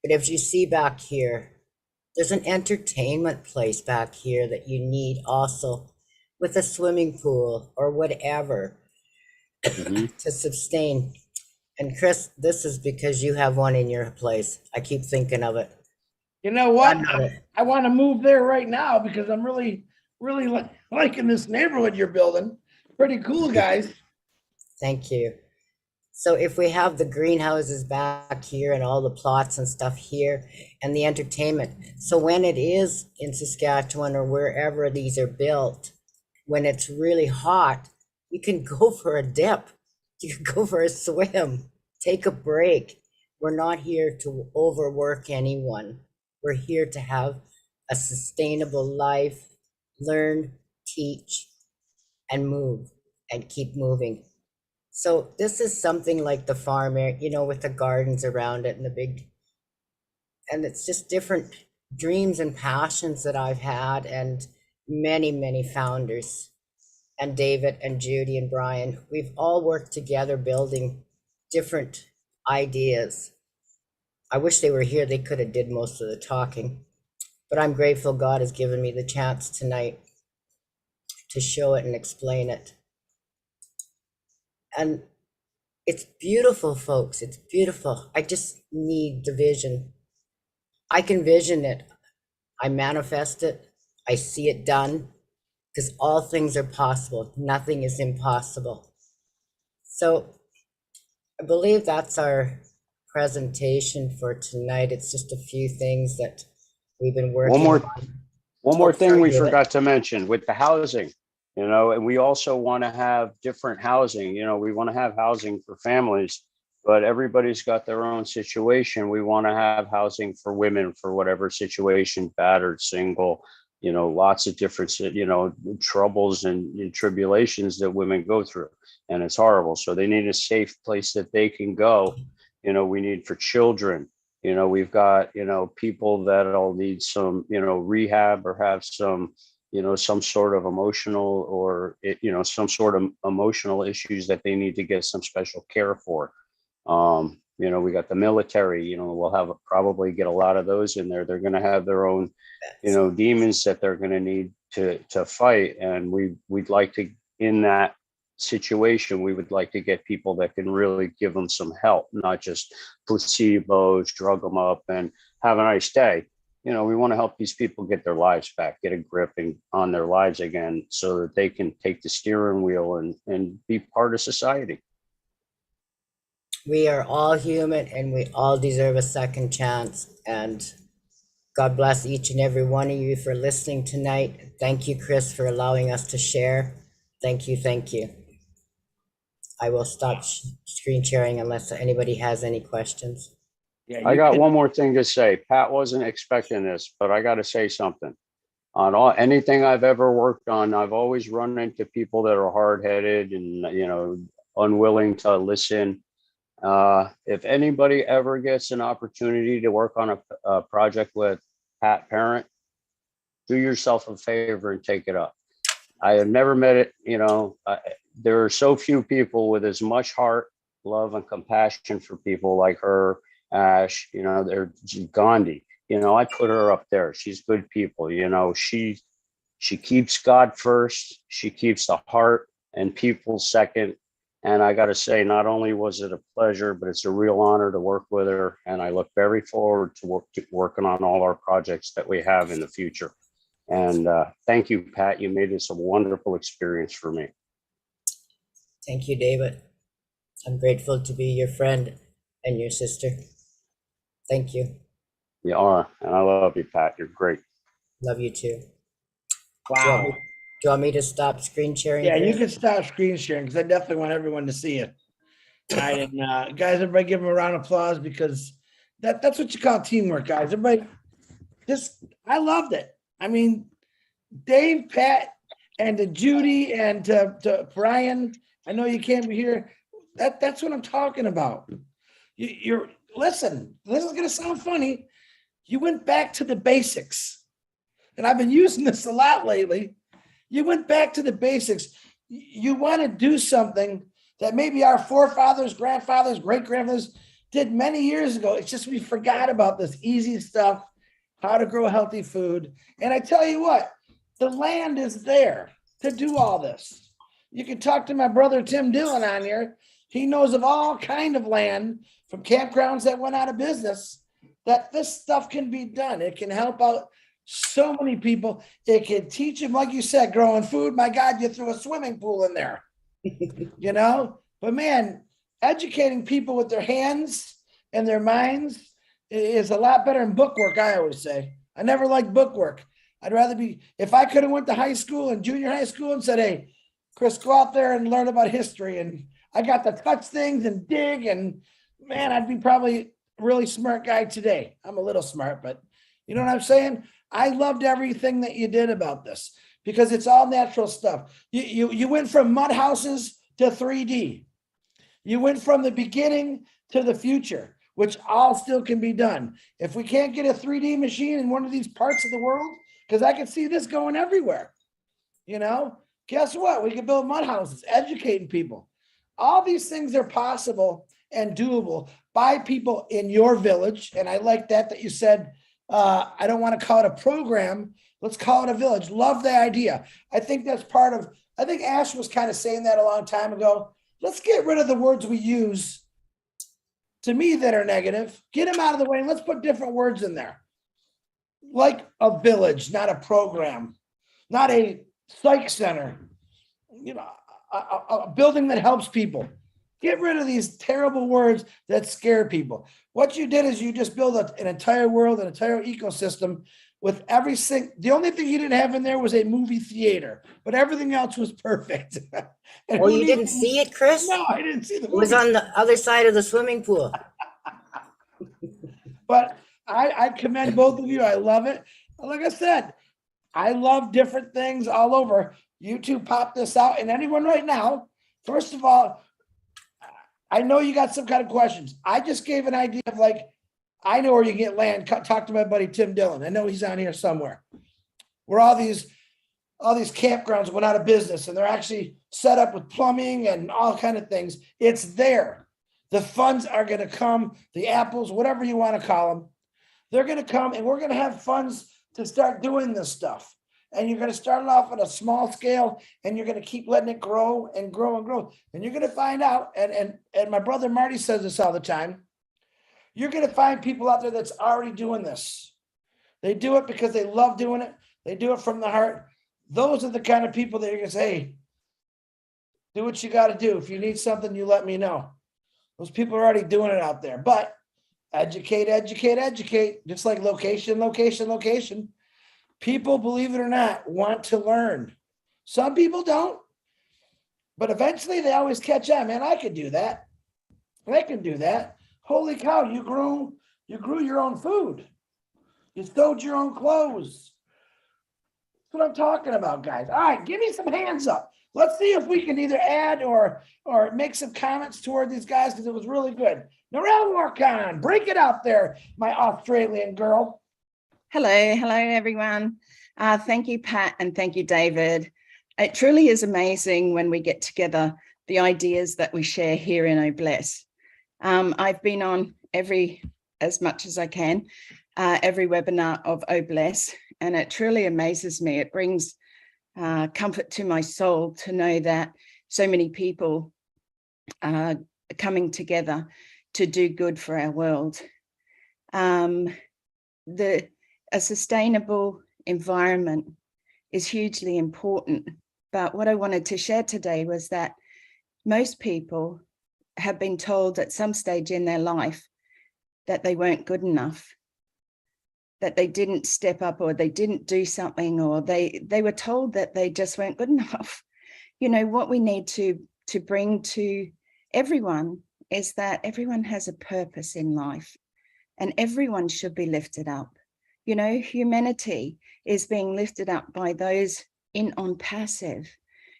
But as you see back here, there's an entertainment place back here that you need also, with a swimming pool or whatever to sustain. And Chris, this is because you have one in your place. I keep thinking of it. You know what? I want to move there right now because I'm really liking this neighborhood you're building. Pretty cool, guys. Thank you. So if we have the greenhouses back here and all the plots and stuff here and the entertainment. So when it is in Saskatchewan or wherever these are built, when it's really hot, you can go for a dip. You can go for a swim, take a break. We're not here to overwork anyone. We're here to have a sustainable life, learn, teach, and move, and keep moving. So this is something like the farm area, you know, with the gardens around it and the big, and it's just different dreams and passions that I've had, and many, many founders, and David and Judy and Brian, we've all worked together building different ideas. I wish they were here. They could have did most of the talking, but I'm grateful God has given me the chance tonight to show it and explain it. And it's beautiful, folks. It's beautiful. I just need the vision. I can vision it. I manifest it. I see it done, because all things are possible. Nothing is impossible. So I believe that's our presentation for tonight. It's just a few things that we've been working on. One more thing sorry, we David. forgot to mention with the housing, you know, and we also want to have different housing. You know, we want to have housing for families, but everybody's got their own situation. We want to have housing for women for whatever situation, battered, single, you know, lots of different, you know, troubles and tribulations that women go through. And it's horrible. So they need a safe place that they can go. You know, we need for children. You know, we've got, you know, people that'll need some, you know, rehab or have some, you know, some sort of emotional or, you know, some sort of emotional issues that they need to get some special care for. You know, we got the military, you know, we'll have probably get a lot of those in there. They're going to have their own, you know, demons that they're going to need to fight. And we'd like to, in that situation, we would like to get people that can really give them some help, not just placebos, drug them up and have a nice day. You know, we want to help these people get their lives back, get a grip on their lives again, so that they can take the steering wheel and be part of society. We are all human and we all deserve a second chance. And God bless each and every one of you for listening tonight. Thank you, Chris, for allowing us to share. Thank you. Thank you. I will stop screen sharing unless anybody has any questions. Yeah, I got one more thing to say. Pat wasn't expecting this, but I got to say something. On anything I've ever worked on, I've always run into people that are hard-headed and, you know, unwilling to listen. If anybody ever gets an opportunity to work on a project with Pat Parent, do yourself a favor and take it up. I have never met it, you know, there are so few people with as much heart, love, and compassion for people like her, Ash, you know, they're Gandhi, you know, I put her up there. She's good people, you know, she keeps God first, she keeps the heart and people second. And I got to say, not only was it a pleasure, but it's a real honor to work with her. And I look very forward to working on all our projects that we have in the future. And thank you, Pat. You made this a wonderful experience for me. Thank you, David. I'm grateful to be your friend and your sister. Thank you. You are. And I love you, Pat. You're great. Love you too. wow. Do you want me to stop screen sharing? Yeah, you Chris? can stop screen sharing because I definitely want everyone to see it. All right, and guys, everybody give them a round of applause because that's what you call teamwork, guys. Everybody, I loved it. I mean, Dave, Pat, and to Judy and to Brian. I know you can't be here. That's what I'm talking about. You're listen. This is gonna sound funny. You went back to the basics, and I've been using this a lot lately. You went back to the basics. You want to do something that maybe our forefathers, grandfathers, great-grandfathers did many years ago. It's just we forgot about this easy stuff, how to grow healthy food. And I tell you what, the land is there to do all this. You can talk to my brother Tim Dillon on here. He knows of all kind of land from campgrounds that went out of business that this stuff can be done. It can help out so many people. It can teach them, like you said, growing food. My God, you threw a swimming pool in there, you know? But man, educating people with their hands and their minds is a lot better than bookwork, I always say. I never liked bookwork. I'd rather be, if I could have went to high school and junior high school and said, hey, Chris, go out there and learn about history. And I got to touch things and dig. And man, I'd be probably a really smart guy today. I'm a little smart, but you know what I'm saying? I loved everything that you did about this because it's all natural stuff. You went from mud houses to 3D. You went from the beginning to the future, which all still can be done. If we can't get a 3D machine in one of these parts of the world, because I can see this going everywhere, you know, guess what? We can build mud houses, educating people. All these things are possible and doable by people in your village. And I like that you said, I don't want to call it a program. Let's call it a village. Love the idea. I think that's part of, I think Ash was kind of saying that a long time ago. Let's get rid of the words we use to me that are negative. Get them out of the way and let's put different words in there. Like a village, not a program, not a psych center, you know, a building that helps people. Get rid of these terrible words that scare people. What you did is you just built an entire world, an entire ecosystem with every single, the only thing you didn't have in there was a movie theater, but everything else was perfect. Oh, you didn't see it, Chris? No, I didn't see the movie. It was on the other side of the swimming pool. But I commend both of you. I love it. Like I said, I love different things all over. You two pop this out. And anyone right now, first of all, I know you got some kind of questions. I just gave an idea of like, I know where you get land. Talk to my buddy Tim Dillon. I know he's on here somewhere. Where all these campgrounds went out of business and they're actually set up with plumbing and all kind of things. It's there. The funds are going to come, the apples, whatever you want to call them. They're going to come and we're going to have funds to start doing this stuff. And you're going to start it off at a small scale and you're going to keep letting it grow and grow and grow. And you're going to find out, and my brother Marty says this all the time, you're going to find people out there that's already doing this. They do it because they love doing it. They do it from the heart. Those are the kind of people that you're going to say, hey, do what you got to do. If you need something, you let me know. Those people are already doing it out there. But educate, educate, educate, just like location, location, location. People, believe it or not, want to learn. Some people don't, but eventually they always catch on. Man, I could do that. I can do that. Holy cow, you grew your own food. You sewed your own clothes. That's what I'm talking about, guys. All right, give me some hands up. Let's see if we can either add or make some comments toward these guys because it was really good. Narelle Morcon, break it out there, my Australian girl. Hello everyone. Thank you, Pat, and thank you, David. It truly is amazing when we get together, the ideas that we share here in Obless. I've been on as much as I can, every webinar of Obless, and it truly amazes me. It brings comfort to my soul to know that so many people are coming together to do good for our world. A sustainable environment is hugely important. But what I wanted to share today was that most people have been told at some stage in their life that they weren't good enough, that they didn't step up or they didn't do something, or they were told that they just weren't good enough. You know, what we need to bring to everyone is that everyone has a purpose in life and everyone should be lifted up. You know, humanity is being lifted up by those on passive.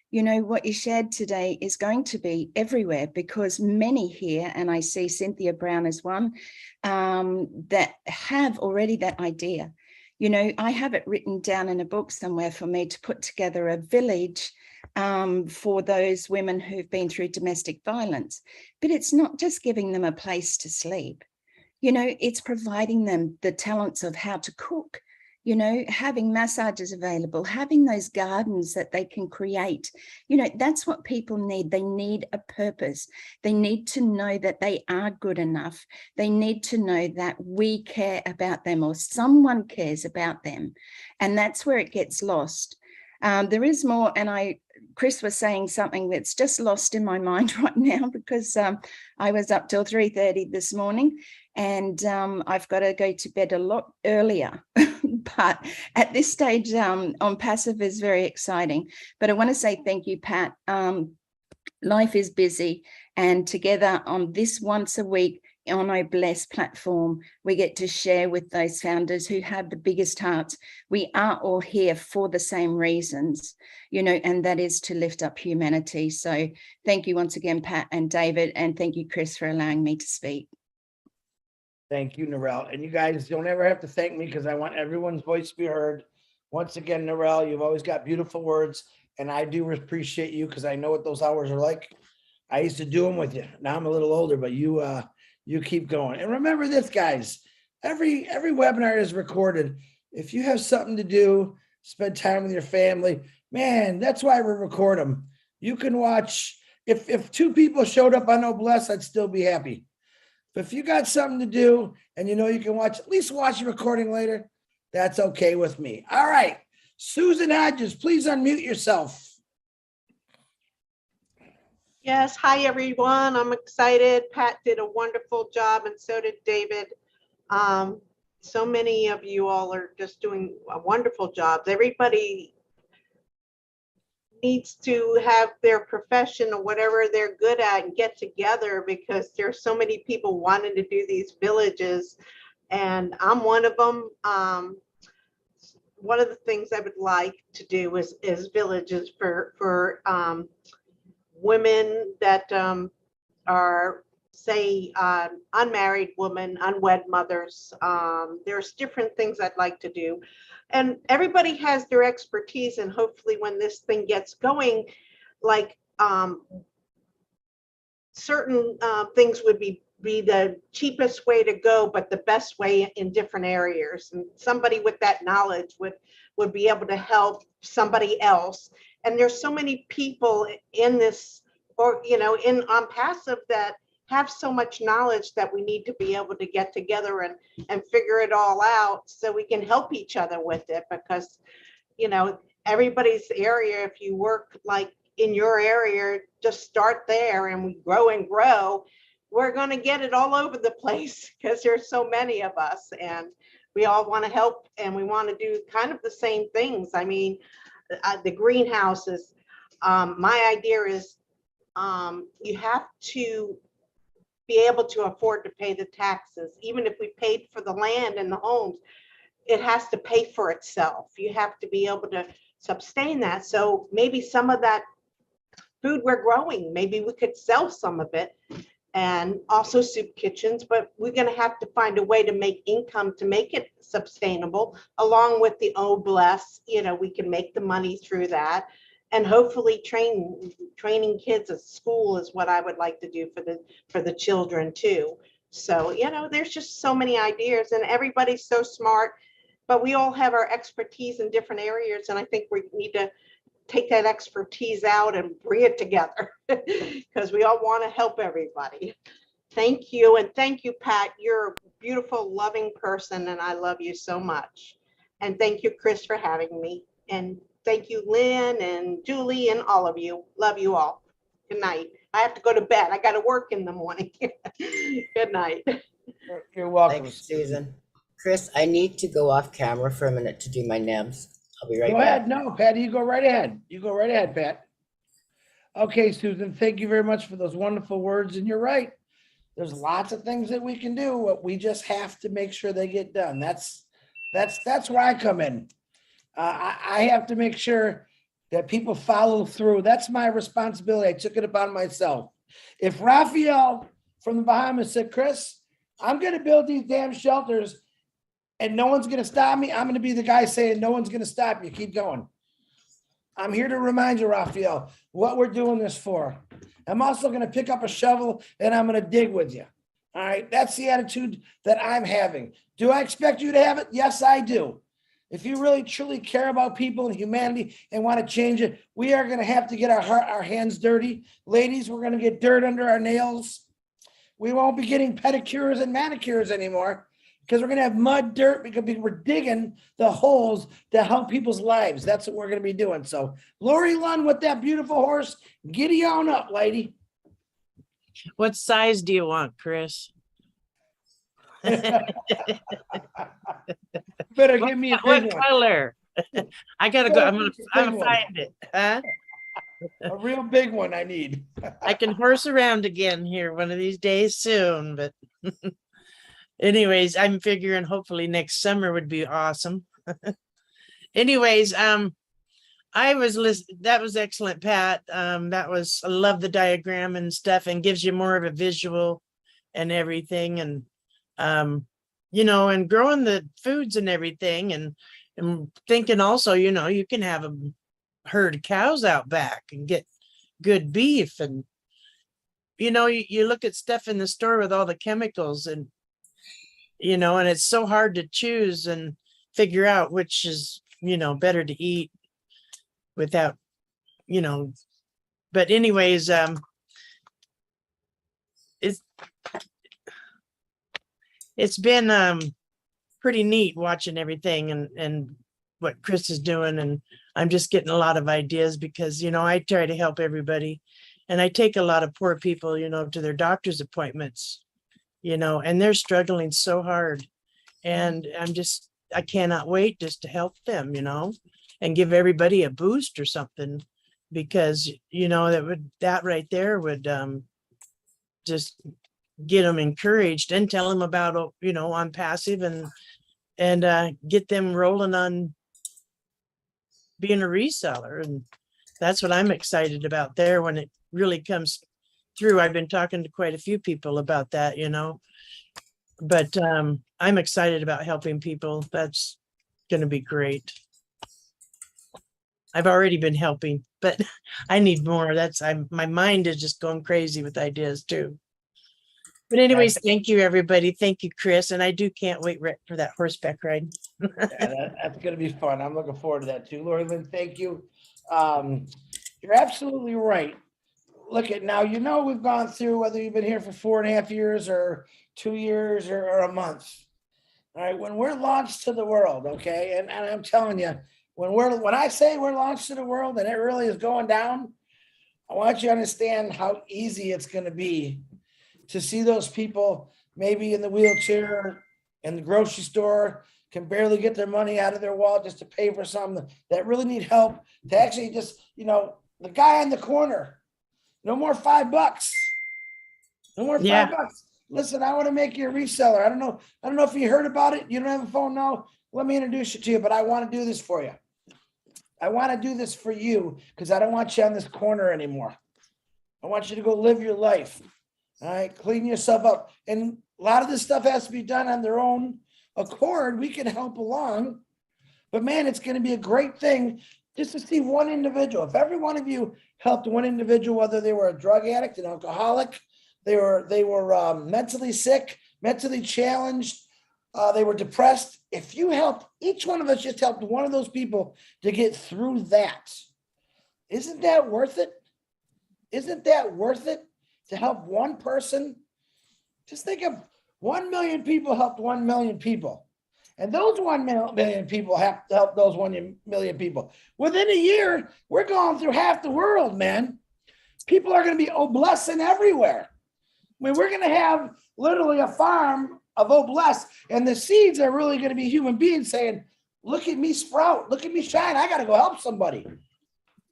You know, what you shared today is going to be everywhere because many here, and I see Cynthia Brown as one, that have already that idea. You know, I have it written down in a book somewhere for me to put together a village for those women who've been through domestic violence. But it's not just giving them a place to sleep. You know, it's providing them the talents of how to cook, you know, having massages available, having those gardens that they can create. You know, that's what people need. They need a purpose. They need to know that they are good enough. They need to know that we care about them or someone cares about them. And that's where it gets lost. There is more, and Chris was saying something that's just lost in my mind right now because I was up till 3:30 this morning and I've got to go to bed a lot earlier. But at this stage on passive is very exciting. But I want to say thank you, Pat. Life is busy, and together on this once a week on Obless platform, we get to share with those founders who have the biggest hearts. We are all here for the same reasons, you know, and that is to lift up humanity. So thank you once again, Pat and David, and thank you, Chris, for allowing me to speak. Thank you, Narelle. And you guys don't ever have to thank me because I want everyone's voice to be heard. Once again, Narelle, you've always got beautiful words, and I do appreciate you because I know what those hours are like. I used to do them with you. Now I'm a little older, but you keep going. And remember this, guys, every webinar is recorded. If you have something to do, spend time with your family, man, that's why we record them. You can watch. If 2 people showed up on Noblesse, I'd still be happy. But if you got something to do and you know you can watch, at least watch the recording later, that's okay with me. All right. Susan Hodges, please unmute yourself. Yes, hi everyone. I'm excited. Pat did a wonderful job and so did David. So many of you all are just doing a wonderful job. Everybody needs to have their profession or whatever they're good at and get together because there's so many people wanting to do these villages and I'm one of them. One of the things I would like to do is villages for women that are, say, unmarried women, unwed mothers. There's different things I'd like to do. And everybody has their expertise, and hopefully when this thing gets going, like certain things would be the cheapest way to go, but the best way in different areas. And somebody with that knowledge would be able to help somebody else. And there's so many people in this, or, you know, on passive that have so much knowledge that we need to be able to get together and figure it all out so we can help each other with it. Because, you know, everybody's area, if you work like in your area, just start there and we grow and grow. We're going to get it all over the place because there's so many of us and we all want to help and we want to do kind of the same things. I mean, the greenhouses, my idea is you have to be able to afford to pay the taxes. Even if we paid for the land and the homes, it has to pay for itself. You have to be able to sustain that. So maybe some of that food we're growing, maybe we could sell some of it, and also soup kitchens, but we're going to have to find a way to make income to make it sustainable along with the Obless. You know, we can make the money through that. And hopefully training kids at school is what I would like to do for the children too. So, you know, there's just so many ideas and everybody's so smart, but we all have our expertise in different areas. And I think we need to take that expertise out and bring it together because we all want to help everybody. Thank you. And thank you, Pat. You're a beautiful, loving person. And I love you so much. And thank you, Chris, for having me. And thank you, Lynn and Julie and all of you. Love you all. Good night. I have to go to bed. I got to work in the morning. Good night. You're welcome. Thanks, Susan. Chris, I need to go off camera for a minute to do my nebs. I'll be right Go back. ahead. No, Pat, you go right ahead. You go right ahead, Pat. Okay, Susan, thank you very much for those wonderful words. And you're right. There's lots of things that we can do. What we just have to make sure they get done. That's where I come in. I have to make sure that people follow through. That's my responsibility. I took it upon myself. If Raphael from the Bahamas said, Chris, I'm going to build these damn shelters and no one's going to stop me, I'm going to be the guy saying, no one's going to stop you. Keep going. I'm here to remind you, Raphael, what we're doing this for. I'm also going to pick up a shovel and I'm going to dig with you. All right. That's the attitude that I'm having. Do I expect you to have it? Yes, I do. If you really truly care about people and humanity and want to change it, we are going to have to get our hands dirty. Ladies, we're going to get dirt under our nails. We won't be getting pedicures and manicures anymore because we're going to have mud, dirt, because we're digging the holes to help people's lives. That's what we're going to be doing. So Lori Lund with that beautiful horse, giddy on up, lady. What size do you want, Chris? Better give me a What big one. color? I gotta go. I'm gonna find it. Huh? A real big one I need. I can horse around again here one of these days soon, but Anyways, I'm figuring hopefully next summer would be awesome. Anyways, that was excellent, Pat. I love the diagram and stuff, and gives you more of a visual and everything. And, and growing the foods and everything, and thinking also, you can have a herd of cows out back and get good beef. And, you look at stuff in the store with all the chemicals and, and it's so hard to choose and figure out which is, better to eat without, but anyways, it's been pretty neat watching everything and what Chris is doing. And I'm just getting a lot of ideas because, I try to help everybody, and I take a lot of poor people, to their doctor's appointments, and they're struggling so hard. And I cannot wait just to help them, and give everybody a boost or something, because, that right there would just get them encouraged, and tell them about, on passive, and get them rolling on being a reseller. And that's what I'm excited about there when it really comes through. I've been talking to quite a few people about that, but I'm excited about helping people. That's going to be great. I've already been helping, but I need more. My mind is just going crazy with ideas too. But anyways, thank you, everybody. Thank you, Chris. And I can't wait for that horseback ride. That's going to be fun. I'm looking forward to that too. Lori Lynn, thank you. You're absolutely right. Look at now, we've gone through, whether you've been here for 4.5 years or 2 years or a month. All right. When we're launched to the world, okay. And I'm telling you, when I say we're launched to the world and it really is going down, I want you to understand how easy it's going to be to see those people maybe in the wheelchair in the grocery store, can barely get their money out of their wallet just to pay for something, that really need help, to actually just, the guy in the corner, no more $5. No more $5. Listen, I want to make you a reseller. I don't know if you heard about it. You don't have a phone now. Let me introduce you to you, but I want to do this for you. I want to do this for you because I don't want you on this corner anymore. I want you to go live your life. All right, clean yourself up. And a lot of this stuff has to be done on their own accord. We can help along, but man, it's going to be a great thing just to see one individual. If every one of you helped one individual, whether they were a drug addict, an alcoholic, they were mentally sick, mentally challenged, they were depressed. If you helped, each one of us just helped one of those people to get through that. Isn't that worth it? Isn't that worth it? To help one person? Just think of 1 million people helped 1 million people. And those 1 million people have to help those 1 million people. Within a year, we're going through half the world, man. People are going to be blessing everywhere. I mean, we're going to have literally a farm of bless, and the seeds are really going to be human beings saying, look at me sprout, look at me shine. I got to go help somebody.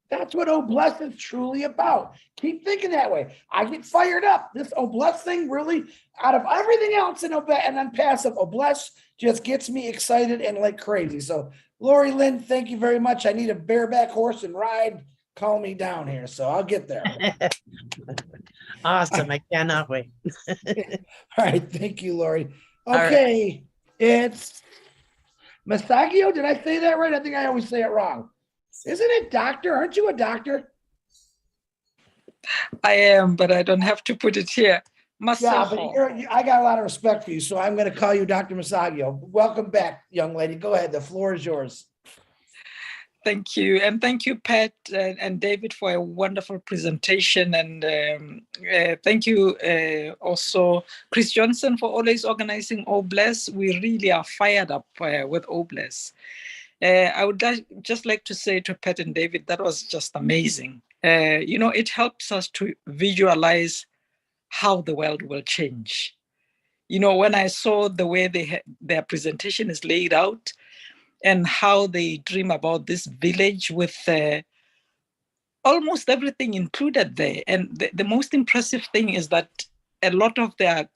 That's what bless is truly about. Keep thinking that way. I get fired up. This bless thing really, out of everything else and then passive, bless just gets me excited and like crazy. So Lori Lynn, thank you very much. I need a bareback horse and ride. Calm me down here. So I'll get there. Awesome. I cannot wait. All right. Thank you, Lori. Okay. Right. It's Masagio. Did I say that right? I think I always say it wrong. Isn't it doctor? Aren't you a doctor? I am, but I don't have to put it here. Yeah, but I got a lot of respect for you, so I'm going to call you Dr. Masagio. Welcome back, young lady. Go ahead. The floor is yours. Thank you. And thank you, Pat and David, for a wonderful presentation. And thank you also, Chris Johnson, for always organizing Bless. We really are fired up with Bless. I would just like to say to Pat and David, that was just amazing. It helps us to visualize how the world will change. When I saw the way their presentation is laid out and how they dream about this village with almost everything included there. And the most impressive thing is that a lot of their,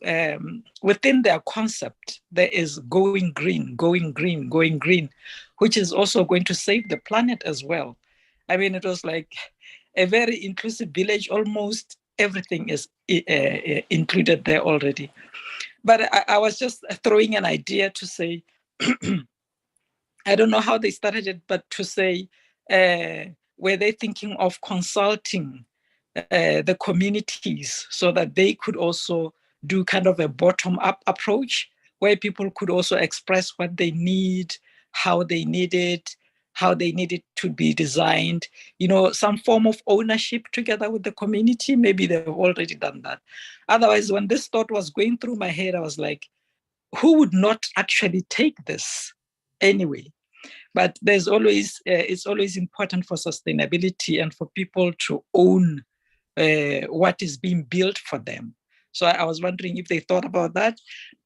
within their concept, there is going green, going green, going green, which is also going to save the planet as well. I mean, it was like a very inclusive village, almost everything is included there already. But I was just throwing an idea to say, I don't know how they started it, but to say, were they thinking of consulting the communities so that they could also do kind of a bottom-up approach where people could also express what they need, how they need it, how they need it to be designed, you know, some form of ownership together with the community. Maybe they've already done that. Otherwise, when this thought was going through my head, I was like, who would not actually take this anyway? But there's always, it's always important for sustainability and for people to own what is being built for them. So I was wondering if they thought about that.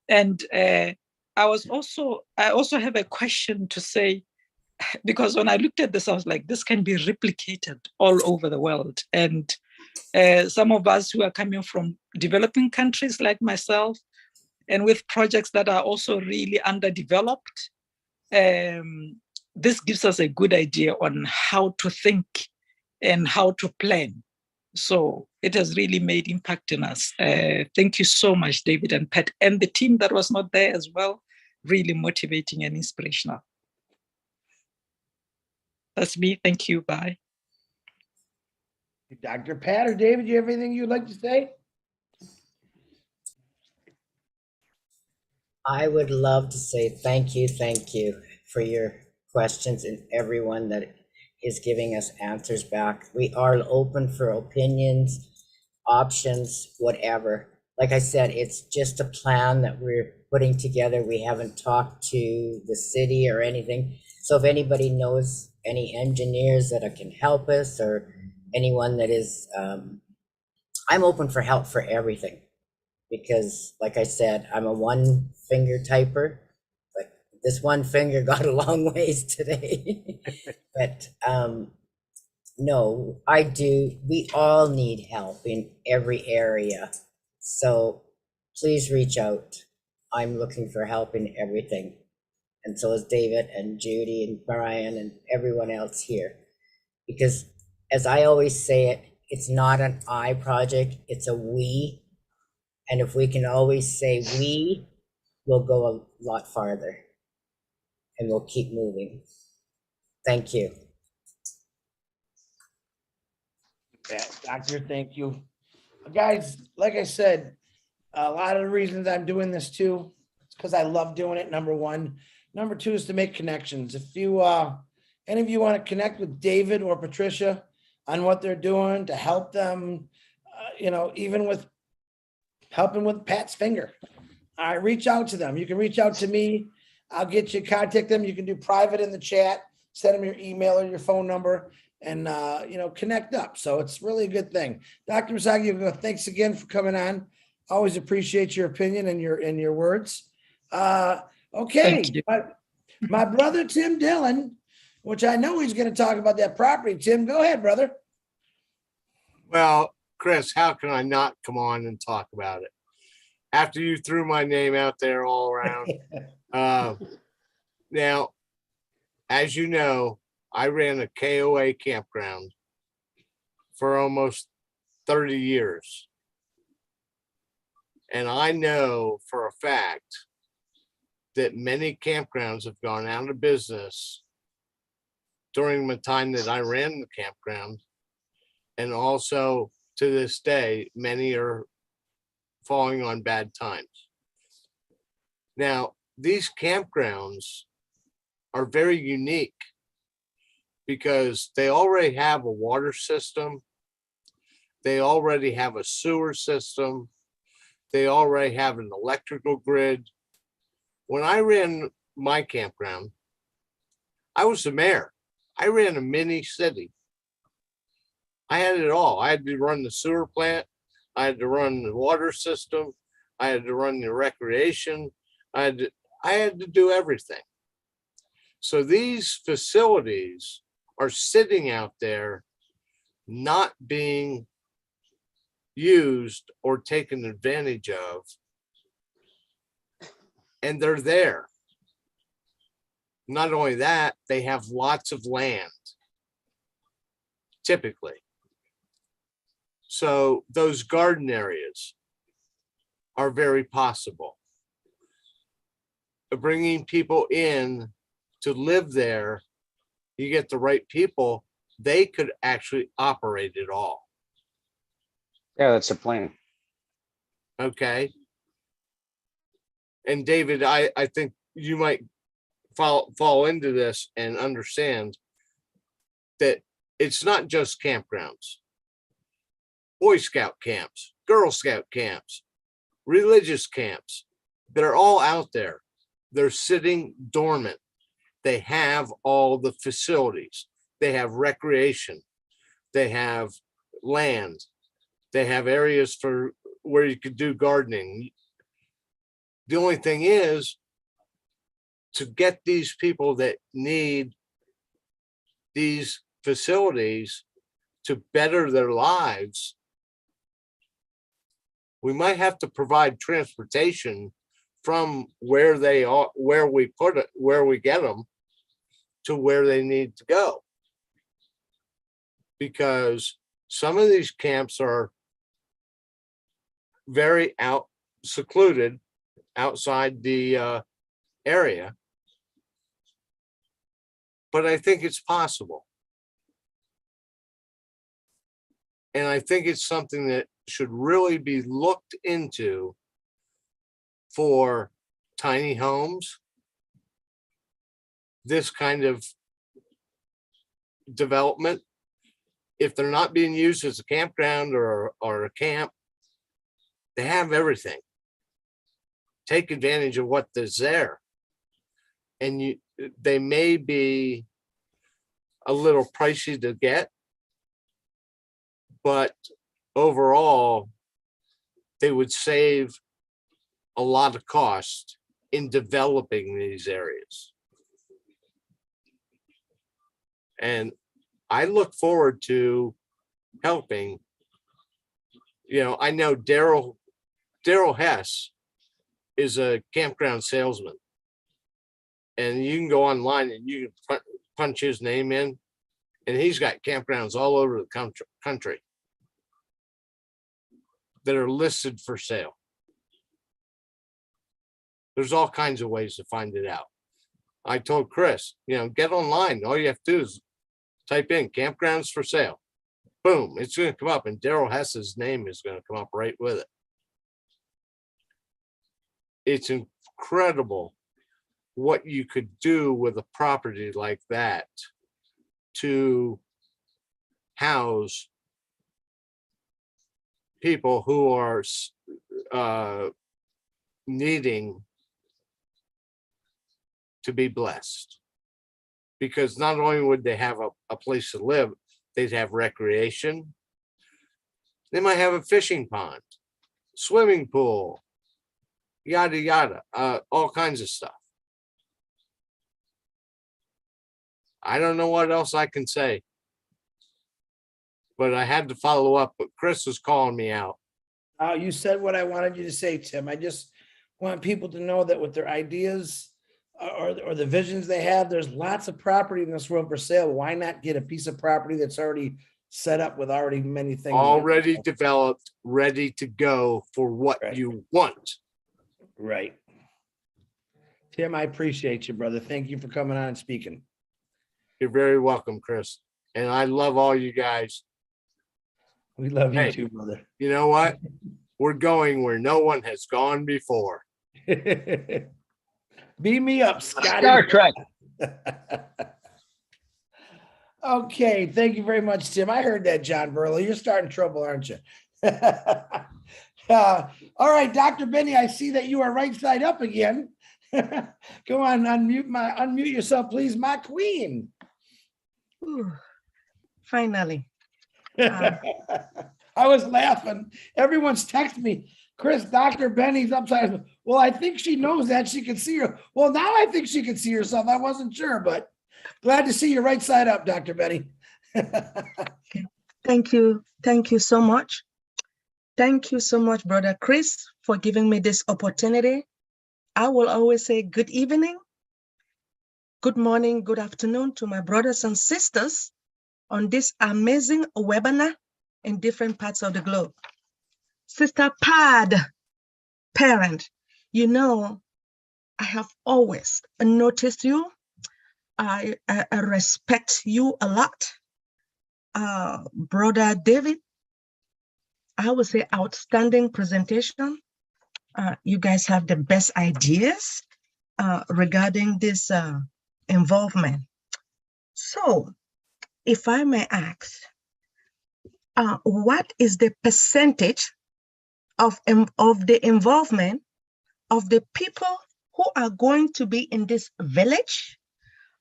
And I also have a question to say, because when I looked at this, I was like, this can be replicated all over the world. And some of us who are coming from developing countries like myself, and with projects that are also really underdeveloped, this gives us a good idea on how to think and how to plan. So it has really made impact in us. Thank you so much, David and Pat, and the team that was not there as well. Really motivating and inspirational. That's me. Thank you. Bye. Dr. Pat or David, you have anything you'd like to say? I would love to say thank you for your questions and everyone that is giving us answers back. We are open for opinions, options, whatever. Like I said, it's just a plan that we're putting together. We haven't talked to the city or anything. So if anybody knows any engineers that can help us, or anyone that is, I'm open for help for everything. Because like I said, I'm a one finger typer, but this one finger got a long ways today. But no, I do. We all need help in every area. So please reach out. I'm looking for help in everything. And so is David and Judy and Brian and everyone else here. Because as I always say it, it's not an I project, it's a we. And if we can always say we, we'll go a lot farther and we'll keep moving. Thank you. Yeah, Doctor, thank you. Guys, like I said, a lot of the reasons I'm doing this too, it's because I love doing it, number one. Number two is to make connections. If you, any of you want to connect with David or Patricia on what they're doing to help them, you know, even with helping with Pat's finger, all right, reach out to them. You can reach out to me. I'll get you, contact them. You can do private in the chat, send them your email or your phone number, and you know, connect up. So it's really a good thing. Dr. Misaki, thanks again for coming on. Always appreciate your opinion and your words. Okay, my brother Tim Dillon, which I know he's going to talk about that property. Tim, go ahead, brother. Well, Chris, how can I not come on and talk about it after you threw my name out there all around? Now, as you know, I ran a KOA campground for almost 30 years. And I know for a fact that many campgrounds have gone out of business during the time that I ran the campground. And also to this day, many are falling on bad times. Now, these campgrounds are very unique because they already have a water system. They already have a sewer system. They already have an electrical grid. When I ran my campground, I was the mayor. I ran a mini city. I had it all. I had to run the sewer plant. I had to run the water system. I had to run the recreation. I had to do everything. So these facilities are sitting out there not being used or taken advantage of, and they're there. Not only that, they have lots of land, typically. So those garden areas are very possible. Bringing people in to live there, you get the right people, they could actually operate it all. Yeah, that's a plan. Okay. And David, I think you might fall into this and understand that it's not just campgrounds. Boy Scout camps, Girl Scout camps, religious camps, they're all out there. They're sitting dormant. They have all the facilities. They have recreation. They have land. They have areas for where you could do gardening. The only thing is to get these people that need these facilities to better their lives, we might have to provide transportation from where they are, where we put it, where we get them to where they need to go. Because some of these camps are very secluded outside the area. But I think it's possible. And I think it's something that should really be looked into for tiny homes, this kind of development. If they're not being used as a campground or a camp, they have everything. Take advantage of what is there. And they may be a little pricey to get, but overall, they would save a lot of cost in developing these areas. And I look forward to helping. You know, I know Daryl Hess is a campground salesman. And you can go online and you can punch his name in, and he's got campgrounds all over the country that are listed for sale. There's all kinds of ways to find it out. I told Chris, you know, get online. All you have to do is type in campgrounds for sale. Boom, it's going to come up, and Daryl Hess's name is going to come up right with it. It's incredible what you could do with a property like that to house people who are needing to be blessed. Because not only would they have a place to live, they'd have recreation. They might have a fishing pond, swimming pool, yada, yada, all kinds of stuff. I don't know what else I can say, but I had to follow up, but Chris was calling me out. You said what I wanted you to say, Tim. I just want people to know that with their ideas or the visions they have, there's lots of property in this world for sale. Why not get a piece of property that's already set up with already many things already developed, ready to go for what you want. Right. Tim, I appreciate you, brother. Thank you for coming on and speaking. You're very welcome, Chris. And I love all you guys. We love you Hey, too, brother. You know what? We're going where no one has gone before. Beam me up, Scotty. Star Trek. Okay, thank you very much, Tim. I heard that, John Burley. You're starting trouble, aren't you? All right, Dr. Benny, I see that you are right side up again. Go on, unmute yourself, please, my queen. Ooh, finally. I was laughing. Everyone's texting me, Chris, Dr. Benny's upside. Well, I think she knows that she can see her. Well, now I think she can see herself. I wasn't sure, but glad to see you right side up, Dr. Benny. Okay. Thank you. Thank you so much. Thank you so much, Brother Chris, for giving me this opportunity. I will always say good evening, good morning, good afternoon to my brothers and sisters on this amazing webinar in different parts of the globe. Sister Parent, you know, I have always noticed you. I respect you a lot. Brother David, I would say outstanding presentation. You guys have the best ideas regarding this involvement. So, if I may ask, what is the percentage of the involvement of the people who are going to be in this village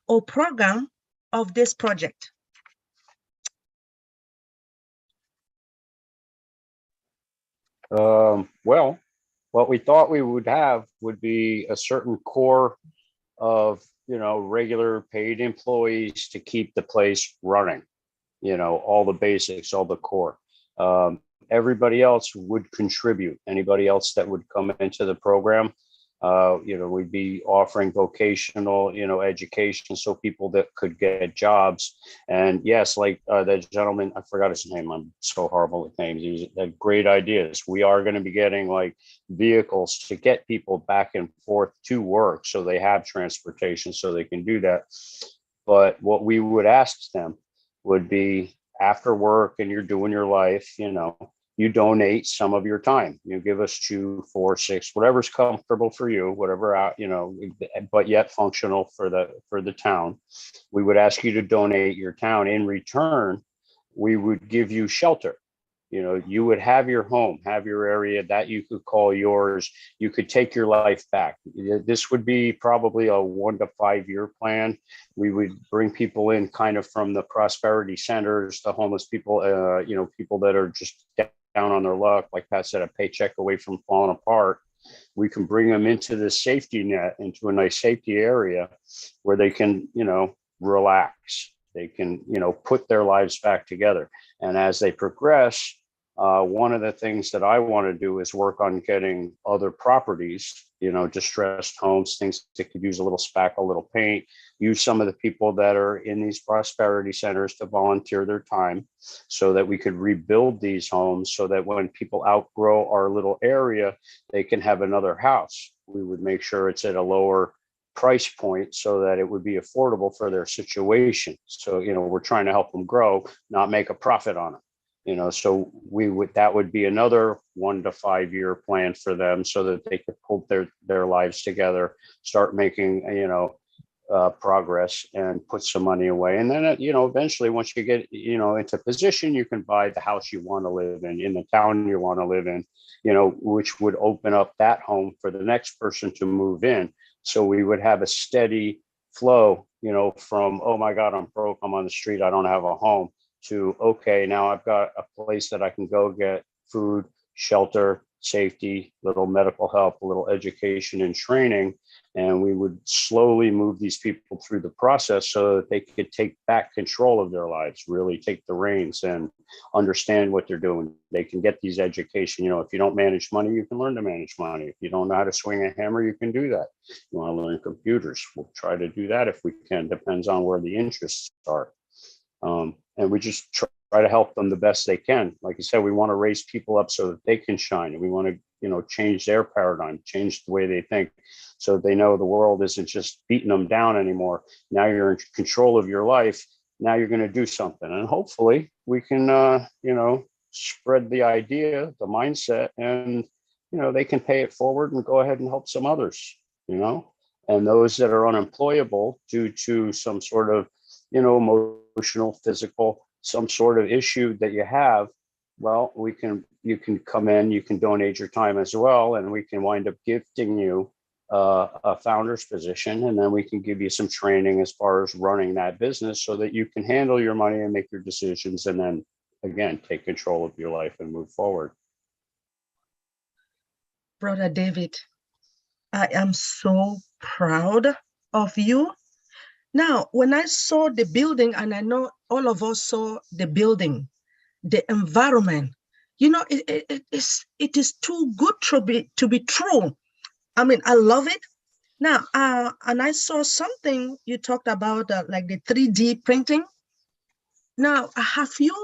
or program of this project? Well, what we thought we would have would be a certain core of, regular paid employees to keep the place running, all the basics, all the core. Everybody else would contribute. Anybody else that would come into the program, we'd be offering vocational, education, so people that could get jobs. And yes, like that gentleman, I forgot his name. I'm so horrible with names. He had great ideas. We are going to be getting like vehicles to get people back and forth to work, so they have transportation, so they can do that. But what we would ask them would be, after work and you're doing your life, you donate some of your time. You give us 2, 4, 6, whatever's comfortable for you, whatever out, but yet functional for the town. We would ask you to donate your town. In return, we would give you shelter. You would have your home, have your area that you could call yours. You could take your life back. This would be probably a 1 to 5 year plan. We would bring people in kind of from the prosperity centers, the homeless people, people that are just down on their luck, like Pat said, a paycheck away from falling apart. We can bring them into the safety net, into a nice safety area where they can, relax. They can, put their lives back together. And as they progress, one of the things that I want to do is work on getting other properties, distressed homes, things that could use a little spackle, a little paint, use some of the people that are in these prosperity centers to volunteer their time, so that we could rebuild these homes, so that when people outgrow our little area, they can have another house. We would make sure it's at a lower price point so that it would be affordable for their situation. So, we're trying to help them grow, not make a profit on it. So that would be another 1 to 5 year plan for them, so that they could pull their lives together, start making, progress, and put some money away. And then, eventually, once you get, into position, you can buy the house you want to live in the town you want to live in, which would open up that home for the next person to move in. So we would have a steady flow, from, oh my God, I'm broke, I'm on the street, I don't have a home, to, okay, now I've got a place that I can go get food, shelter, safety, little medical help, a little education and training. And we would slowly move these people through the process so that they could take back control of their lives, really take the reins and understand what they're doing. They can get these education. If you don't manage money, you can learn to manage money. If you don't know how to swing a hammer, you can do that. You want to learn computers, we'll try to do that if we can. Depends on where the interests are. And we just try to help them the best they can. Like I said, we want to raise people up so that they can shine. And we want to, change their paradigm, change the way they think, so they know the world isn't just beating them down anymore. Now you're in control of your life. Now you're going to do something. And hopefully we can, spread the idea, the mindset, and, they can pay it forward and go ahead and help some others, and those that are unemployable due to some sort of, emotional, physical, some sort of issue that you have, well, you can come in, you can donate your time as well, and we can wind up gifting you a founder's position, and then we can give you some training as far as running that business, so that you can handle your money and make your decisions, and then again take control of your life and move forward. Brother David, I am so proud of you. Now, when I saw the building, and I know all of us saw the building, the environment, it is too good to be true. I mean, I love it. Now, and I saw something you talked about, like the 3D printing. Now, have you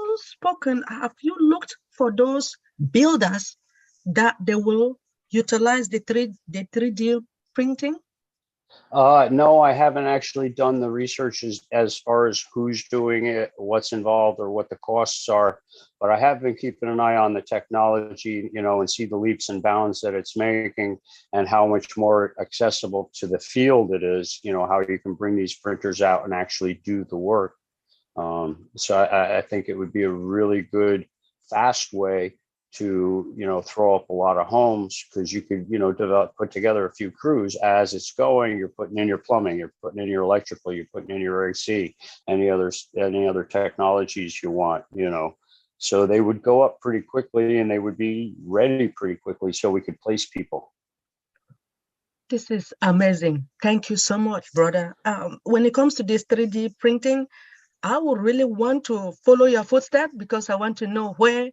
looked for those builders that they will utilize the 3D printing? No, I haven't actually done the research as far as who's doing it, what's involved, or what the costs are. But I have been keeping an eye on the technology, and see the leaps and bounds that it's making and how much more accessible to the field it is, how you can bring these printers out and actually do the work. So I think it would be a really good, fast way to throw up a lot of homes, because you could put together a few crews as it's going. You're putting in your plumbing, you're putting in your electrical, you're putting in your AC, any other technologies you want, so they would go up pretty quickly and they would be ready pretty quickly, so we could place people. This is amazing. Thank you so much, brother. When it comes to this 3D printing, I would really want to follow your footsteps, because I want to know where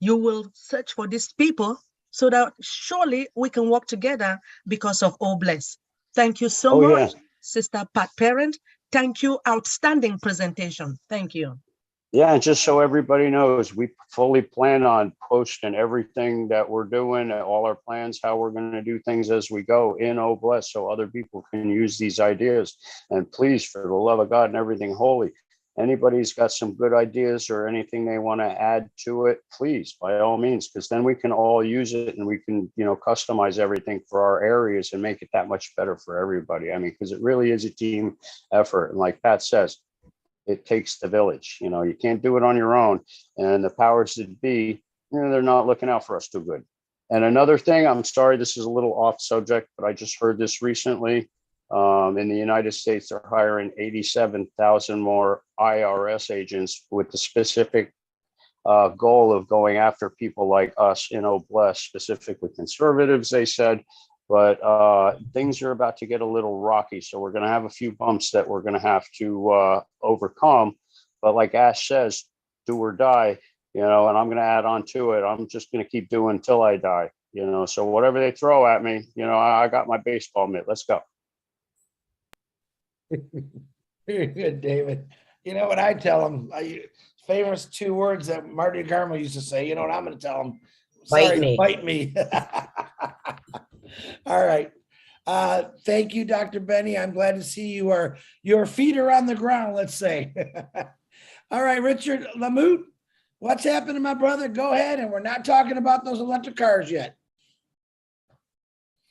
you will search for these people, so that surely we can work together because of All Bless. Thank you so much, yeah. Sister Pat Parent. Thank you. Outstanding presentation. Thank you. Yeah, and just so everybody knows, we fully plan on posting everything that we're doing, all our plans, how we're going to do things as we go in Bless, so other people can use these ideas. And please, for the love of God and everything holy, anybody's got some good ideas or anything they want to add to it, please, by all means, because then we can all use it and we can, customize everything for our areas and make it that much better for everybody. I mean, because it really is a team effort. And like Pat says, it takes the village. You can't do it on your own. And the powers that be, they're not looking out for us too good. And another thing, I'm sorry, this is a little off subject, but I just heard this recently. In the United States, they're hiring 87,000 more IRS agents with the specific goal of going after people like us in Bless, specifically conservatives, they said. But things are about to get a little rocky. So we're going to have a few bumps that we're going to have to overcome. But like Ash says, do or die, and I'm going to add on to it. I'm just going to keep doing until I die, so whatever they throw at me, I got my baseball mitt. Let's go. Very good, David. You know what I tell them? Famous 2 words that Marty Garmo used to say. You know what I'm going to tell them? Bite me. Bite me. All right. Thank you, Dr. Benny. I'm glad to see your feet are on the ground, let's say. All right, Richard Lamoot, what's happening, my brother? Go ahead. And we're not talking about those electric cars yet.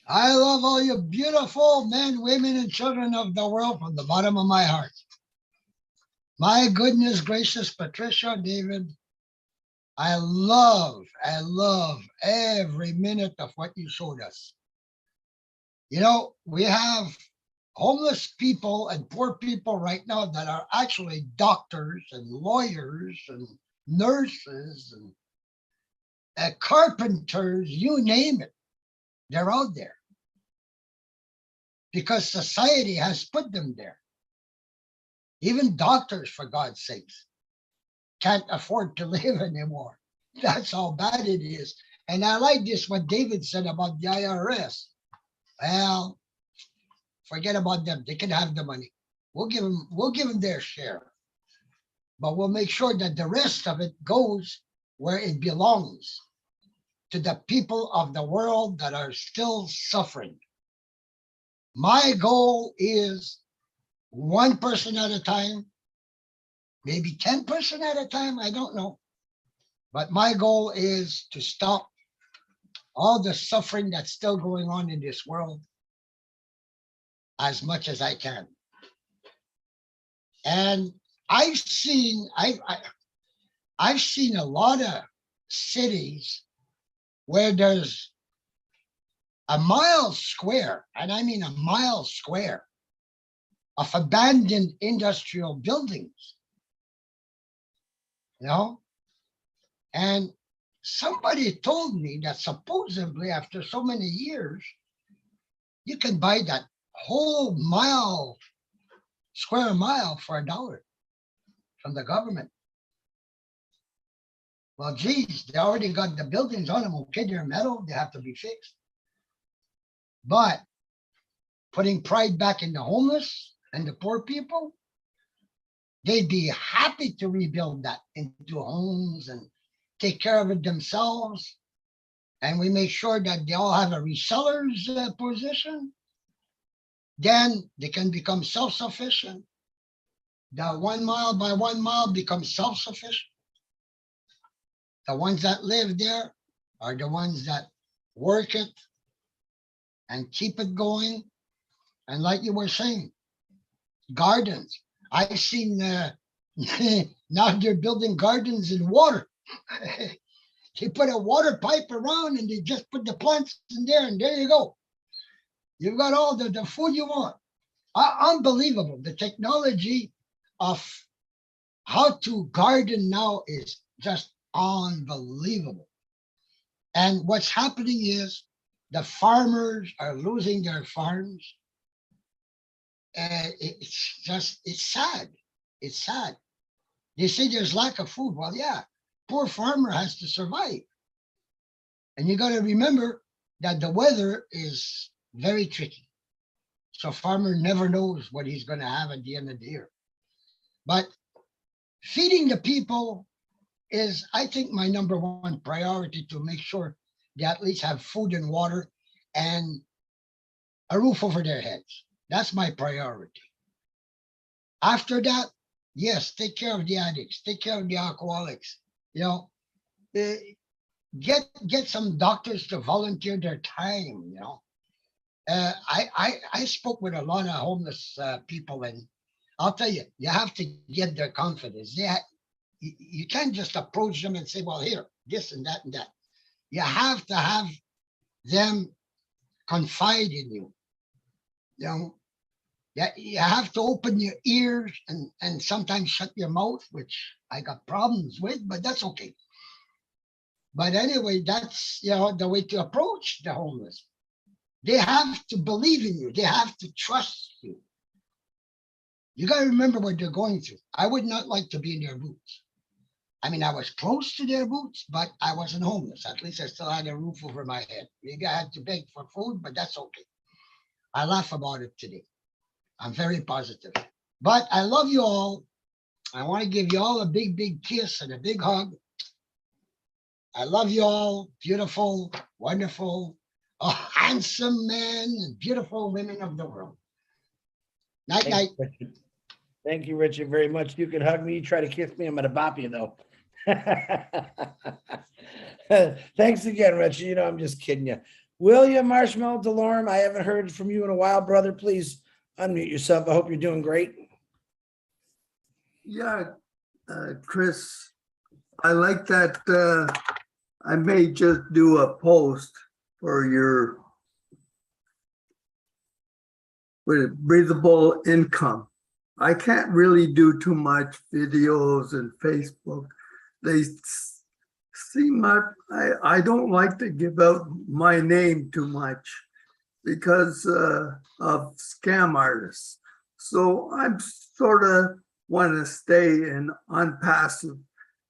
I love all you beautiful men, women, and children of the world from the bottom of my heart. My goodness gracious, Patricia, David, I love every minute of what you showed us. We have homeless people and poor people right now that are actually doctors and lawyers and nurses and carpenters, you name it. They're out there because society has put them there. Even doctors, for God's sakes, can't afford to live anymore. That's how bad it is. And I like this, what David said about the IRS. Well, forget about them. They can have the money. We'll give them their share. But we'll make sure that the rest of it goes where it belongs, to the people of the world that are still suffering. My goal is 1 person at a time, maybe 10% at a time, I don't know. But my goal is to stop all the suffering that's still going on in this world as much as I can. And I've seen a lot of cities where there's a mile square, and I mean a mile square, of abandoned industrial buildings, and somebody told me that supposedly after so many years, you can buy that whole square mile for $1 from the government. Well, geez, they already got the buildings on them. Okay, they're metal, they have to be fixed. But putting pride back in the homeless and the poor people, they'd be happy to rebuild that into homes and take care of it themselves. And we make sure that they all have a reseller's position. Then they can become self-sufficient. The 1 mile by 1 mile becomes self-sufficient. The ones that live there are the ones that work it and keep it going. And like you were saying, gardens. I've seen now they're building gardens in water. They put a water pipe around and they just put the plants in there, and there you go. You've got all the food you want. Unbelievable. The technology of how to garden now is just unbelievable. And what's happening is the farmers are losing their farms. And it's sad. It's sad. They say there's lack of food. Well, yeah, poor farmer has to survive. And you got to remember that the weather is very tricky. So farmer never knows what he's going to have at the end of the year. But feeding the people is, I think, my number one priority, to make sure they at least have food and water and a roof over their heads. That's my priority. After that, yes, take care of the addicts, take care of the alcoholics. You know, get some doctors to volunteer their time. You know, I spoke with a lot of homeless people, and I'll tell you, you have to get their confidence. You can't just approach them and say, well, here, this and that and that. You have to have them confide in you. You know, yeah, you have to open your ears and sometimes shut your mouth, which I got problems with, but that's okay. But anyway, that's, you know, the way to approach the homeless. They have to believe in you. They have to trust you. You got to remember what they're going through. I would not like to be in their boots. I mean, I was close to their boots, but I wasn't homeless. At least I still had a roof over my head. Maybe I had to beg for food, but that's okay. I laugh about it today. I'm very positive. But I love you all. I want to give you all a big, big kiss and a big hug. I love you all, beautiful, wonderful, handsome men and beautiful women of the world. Night, night. Thank you, Richard, very much. You can hug me, try to kiss me. I'm going to bop you, though. Thanks again, Richard. You know, I'm just kidding you. William Marshmallow Delorme, I haven't heard from you in a while, brother. Please unmute yourself. I hope you're doing great. Yeah, Chris, I like that. I may just do a post for your breathable income. I can't really do too much videos and Facebook. They seem like I don't like to give out my name too much because of scam artists. So I'm sort of want to stay in unpassive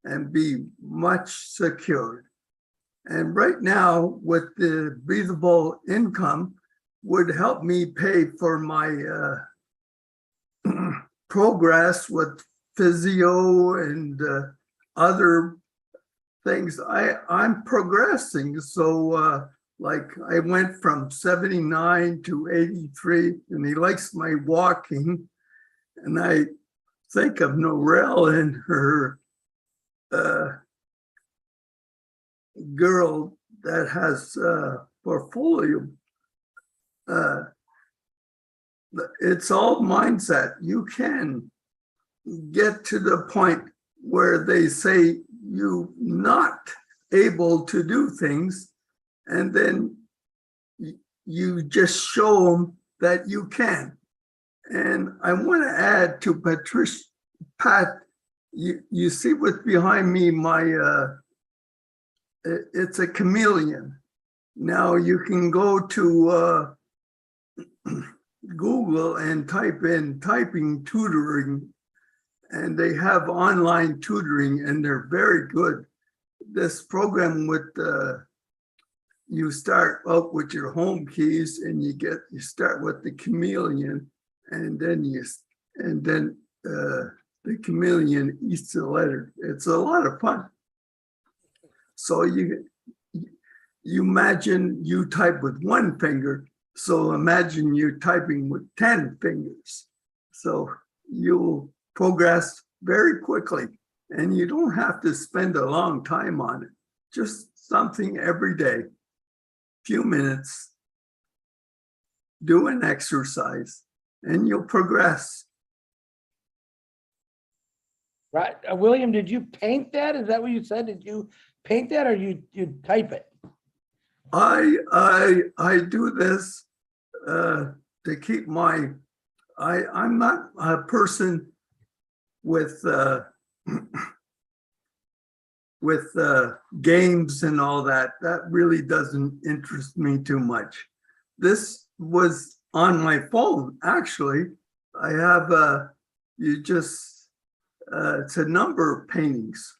and be much secured. And right now, with the breathable income, would help me pay for my progress with physio and other things. I'm progressing. So like I went from 79 to 83, and he likes my walking. And I think of Norelle and her girl that has portfolio. It's all mindset. You can get to the point where they say you're not able to do things, and then you just show them that you can. And I want to add to Pat, you see what's behind me, it's a chameleon. Now you can go to Google and type in typing tutoring, and they have online tutoring, and they're very good. this program with you start out with your home keys and you start with the chameleon, and then the chameleon eats the letter. It's a lot of fun. So you imagine you type with one finger, so imagine you're typing with 10 fingers. So you'll progress very quickly, and you don't have to spend a long time on it. Just something every day, few minutes, do an exercise, and you'll progress. Right. William, did you paint that? Is that what you said? Did you paint that or you type it? I do this to keep my, I'm not a person with games and all that. That really doesn't interest me too much. This was on my phone, actually. I have it's a number of paintings.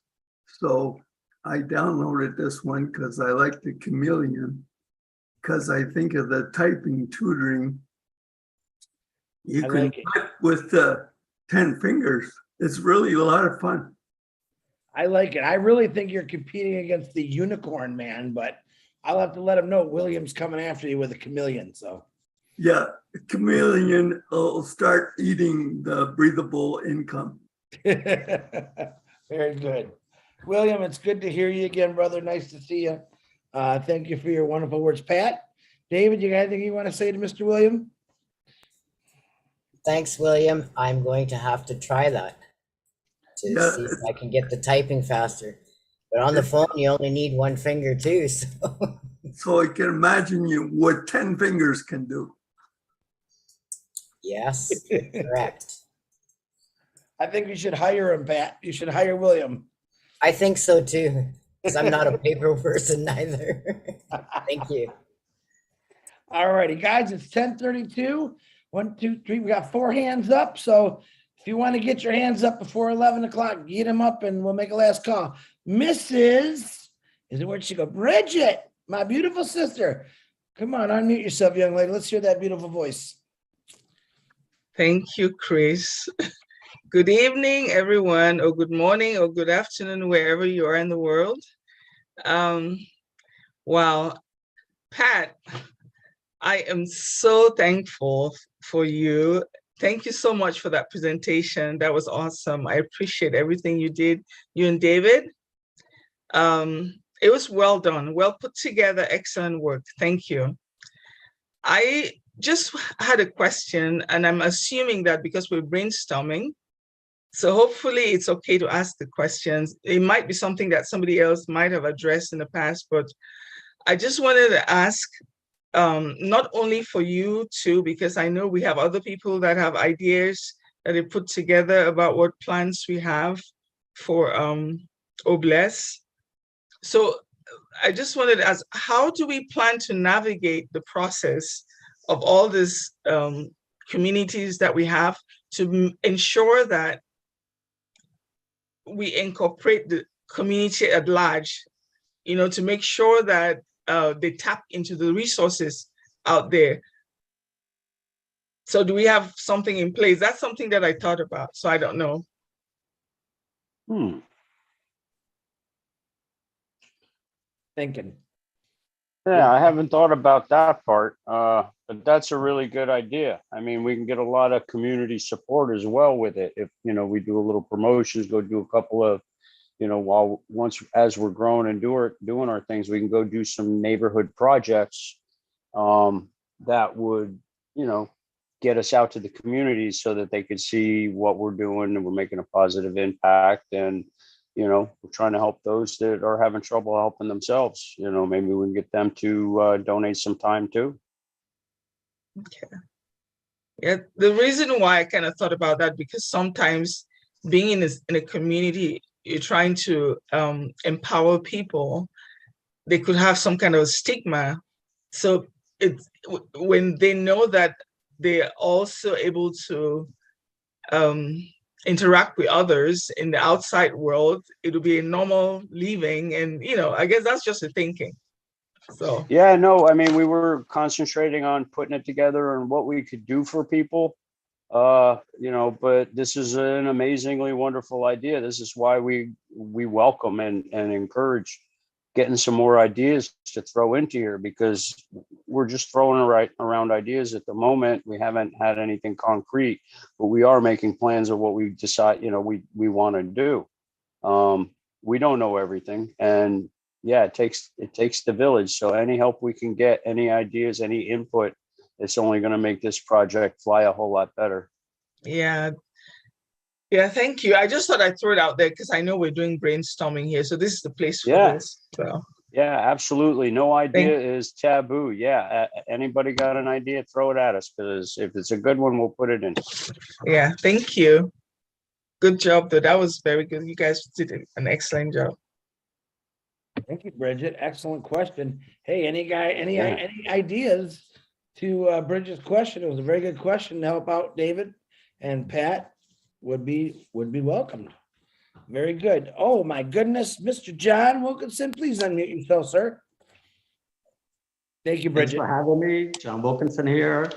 So I downloaded this one because I like the chameleon, because I think of the typing tutoring. You can type with 10 fingers. It's really a lot of fun. I like it. I really think you're competing against the unicorn man, but I'll have to let him know William's coming after you with a chameleon. So yeah, the chameleon will start eating the breathable income. Very good. William, it's good to hear you again, brother. Nice to see you. Thank you for your wonderful words. Pat, David, you got anything you want to say to Mr. William? Thanks, William. I'm going to have to try that to see if I can get the typing faster. But on the phone, you only need one finger too. So I can imagine what 10 fingers can do. Yes, correct. I think you should hire him, Pat. You should hire William. I think so too, because I'm not a paper person either. Thank you. All righty, guys, it's 10:32. 1, 2, 3. We got 4 hands up. So if you want to get your hands up before 11 o'clock, get them up and we'll make a last call. Mrs. Is it where'd she go? Bridget, my beautiful sister. Come on, unmute yourself, young lady. Let's hear that beautiful voice. Thank you, Chris. Good evening, everyone, or good morning, or good afternoon, wherever you are in the world. Wow, Pat, I am so thankful for you. Thank you so much for that presentation. That was awesome. I appreciate everything you did, you and David. It was well done, well put together, excellent work. Thank you. I just had a question, and I'm assuming that because we're brainstorming, so hopefully it's okay to ask the questions. It might be something that somebody else might have addressed in the past, but I just wanted to ask, not only for you too, because I know we have other people that have ideas that they put together about what plans we have for Obless. So I just wanted to ask, how do we plan to navigate the process of all these communities that we have to ensure that we incorporate the community at large, to make sure that they tap into the resources out there. So do we have something in place? That's something that I thought about, so I don't know. Thinking. Yeah, I haven't thought about that part, but that's a really good idea. I mean, we can get a lot of community support as well with it. If, we do a little promotions, go do a couple of, as we're growing and doing our things, we can go do some neighborhood projects that would, get us out to the communities so that they could see what we're doing and we're making a positive impact. And, we're trying to help those that are having trouble helping themselves. Maybe we can get them to donate some time too. Okay. Yeah, the reason why I kind of thought about that, because sometimes being in a community, you're trying to empower people, they could have some kind of stigma. So it's when they know that they're also able to interact with others in the outside world, it'll be a normal living. And, I guess that's just the thinking. So, Yeah, no, I mean, we were concentrating on putting it together and what we could do for people. But this is an amazingly wonderful idea. This is why we welcome and encourage getting some more ideas to throw into here, because we're just throwing around ideas at the moment. We haven't had anything concrete, but we are making plans of what we decide, we want to do. We don't know everything, and yeah, it takes the village. So any help we can get, any ideas, any input, it's only going to make this project fly a whole lot better. yeah. Yeah, thank you. I just thought I'd throw it out there because I know we're doing brainstorming here. So this is the place for this. So. Yeah, absolutely. No idea is taboo. Yeah. Anybody got an idea? Throw it at us, because if it's a good one, we'll put it in. Yeah, thank you. Good job, though. That was very good. You guys did an excellent job. Thank you, Bridget. Excellent question. Hey, any ideas to Bridget's question? It was a very good question to help out David and Pat. Would be welcomed. Very good. Oh my goodness, Mr. John Wilkinson, please unmute yourself, sir. Thank you, Bridget. Thanks for having me. John Wilkinson here.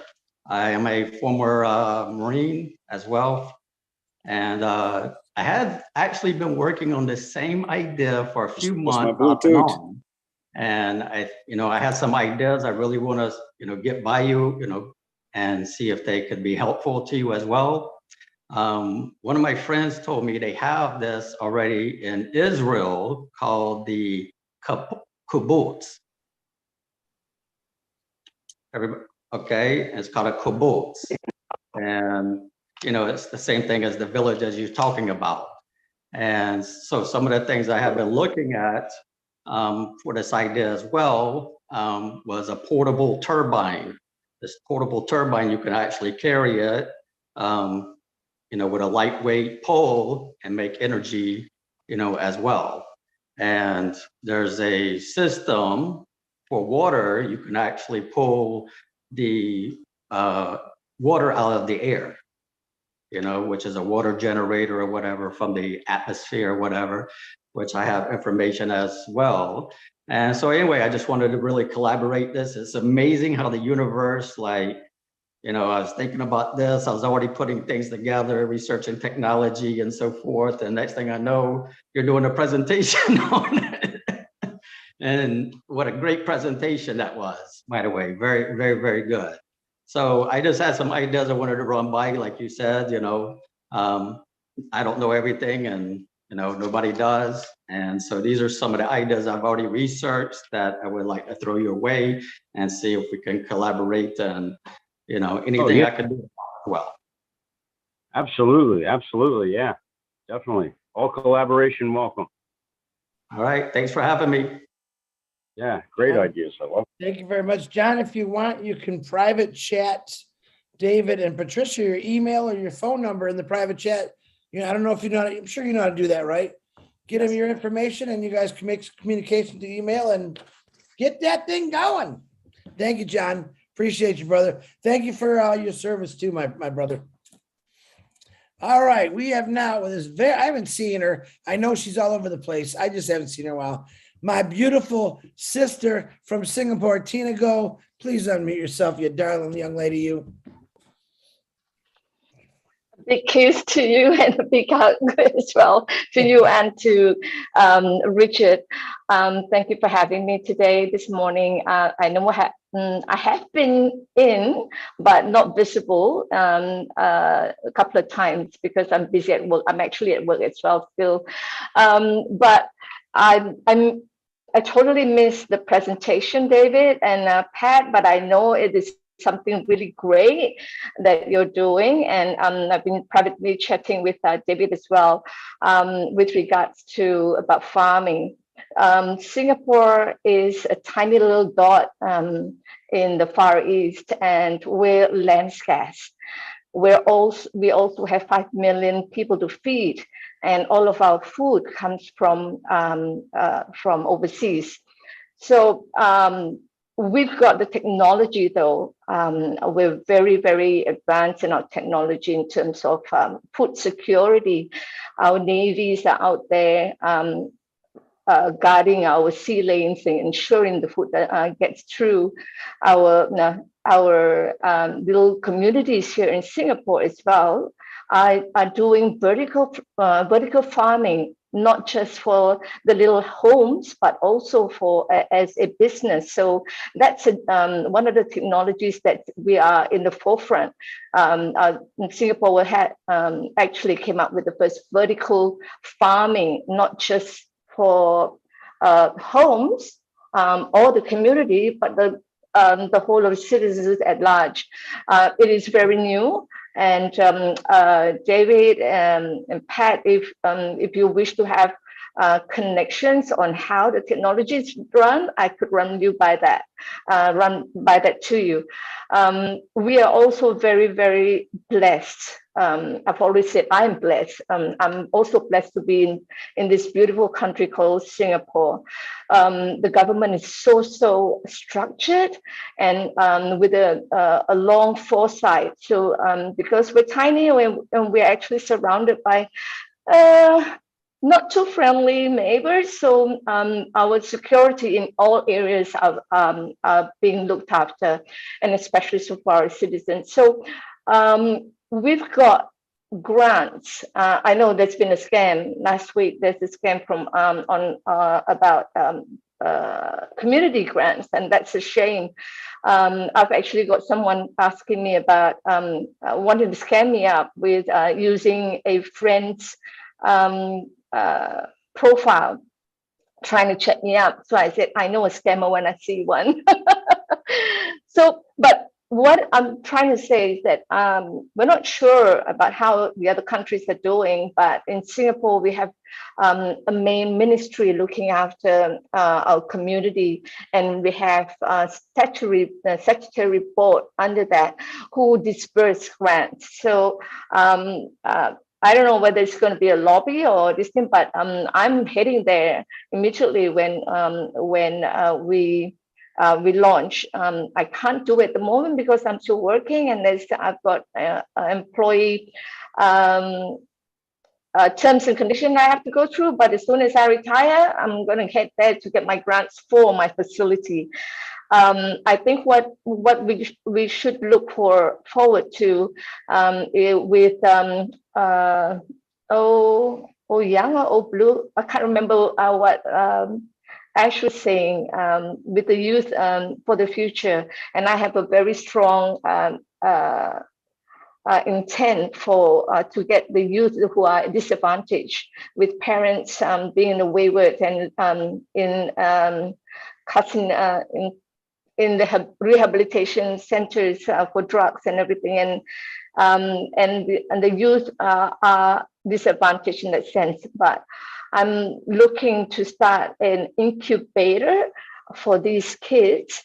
I am a former Marine as well. And I had actually been working on the same idea for a few months off and on. And I had some ideas I really want to, get by you, and see if they could be helpful to you as well. One of my friends told me they have this already in Israel called the kibbutz. Everybody, okay, it's called a kibbutz. And, it's the same thing as the village as you're talking about. And so some of the things I have been looking at for this idea as well was a portable turbine. This portable turbine, you can actually carry it, with a lightweight pole and make energy, as well. And there's a system for water. You can actually pull the water out of the air, which is a water generator or whatever from the atmosphere or whatever, which I have information as well. And so anyway, I just wanted to really collaborate this. It's amazing how the universe, I was thinking about this. I was already putting things together, researching technology and so forth. And next thing I know, you're doing a presentation on it. And what a great presentation that was, by the way. Very, very, very good. So I just had some ideas I wanted to run by, like you said, I don't know everything, and nobody does. And so these are some of the ideas I've already researched that I would like to throw your way and see if we can collaborate and anything I can do well. Absolutely. Yeah, definitely. All collaboration welcome. All right. Thanks for having me. Yeah, great ideas. I love it. Thank you very much, John. If you want, you can private chat David and Patricia your email or your phone number in the private chat. I don't know if you know, I'm sure you know how to do that, right? Get them your information and you guys can make communication to email and get that thing going. Thank you, John. Appreciate you, brother. Thank you for your service too, my brother. All right, we have now with this I haven't seen her. I know she's all over the place. I just haven't seen her in a while. My beautiful sister from Singapore, Tina Go. Please unmute yourself, you darling young lady, you. Big kiss to you and a big hug as well to you and to Richard. Thank you for having me today, this morning. I know I have been in, but not visible a couple of times because I'm busy at work. I'm actually at work as well still. But I totally missed the presentation, David and Pat, but I know it is something really great that you're doing. And I've been privately chatting with David as well with regards to about farming. Singapore is a tiny little dot in the Far East, and we're land scarce. We also have 5 million people to feed, and all of our food comes from overseas. So we've got the technology though. We're very, very advanced in our technology in terms of food security. Our navies are out there guarding our sea lanes and ensuring the food that gets through. Our little communities here in Singapore as well are doing vertical farming, not just for the little homes, but also for as a business. So that's one of the technologies that we are in the forefront. Singapore had actually came up with the first vertical farming, not just for homes or the community, but the whole of citizens at large. It is very new. And David and Pat, if you wish to have connections on how the technology is run, I could run by that to you. We are also very, very blessed. I've always said I'm blessed. I'm also blessed to be in this beautiful country called Singapore. The government is so structured and with a long foresight. So because we're tiny and we're actually surrounded by not too friendly neighbors, so our security in all areas are being looked after, and especially so for our citizens. So we've got grants. I know there's been a scam last week. There's a scam from about community grants, and that's a shame. I've actually got someone asking me about wanting to scam me up with using a friend's profile, trying to check me out. So I said, I know a scammer when I see one. So, but what I'm trying to say is that we're not sure about how the other countries are doing, but in Singapore, we have a main ministry looking after our community, and we have a statutory board under that who disperse grants. So I don't know whether it's going to be a lobby or this thing, but I'm heading there immediately when we launch. I can't do it at the moment because I'm still working, and I've got employee terms and conditions I have to go through. But as soon as I retire, I'm going to head there to get my grants for my facility. I think what we should look forward to with young or blue, I can't remember what Ash was saying, with the youth for the future, and I have a very strong intent to get the youth who are disadvantaged, with parents being wayward and in the rehabilitation centers for drugs and everything, and the youth are disadvantaged in that sense. But I'm looking to start an incubator for these kids,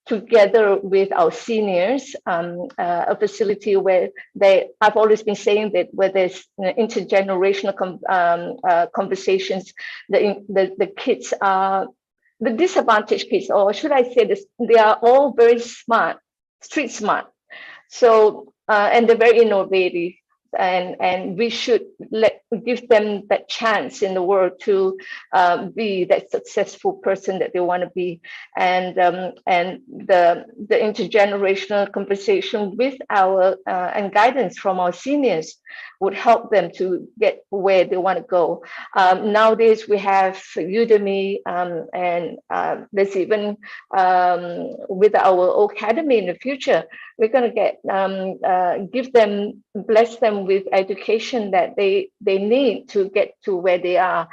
together with our seniors, a facility where I've always been saying that where there's intergenerational conversations, the kids are, the disadvantaged kids, or should I say this, they are all very smart, street smart. So, and they're very innovative. And we should give them that chance in the world to be that successful person that they want to be, and the intergenerational conversation with our and guidance from our seniors would help them to get where they want to go. Nowadays we have Udemy, and there's even with our academy in the future, we're going to get bless them with education that they need to get to where they are,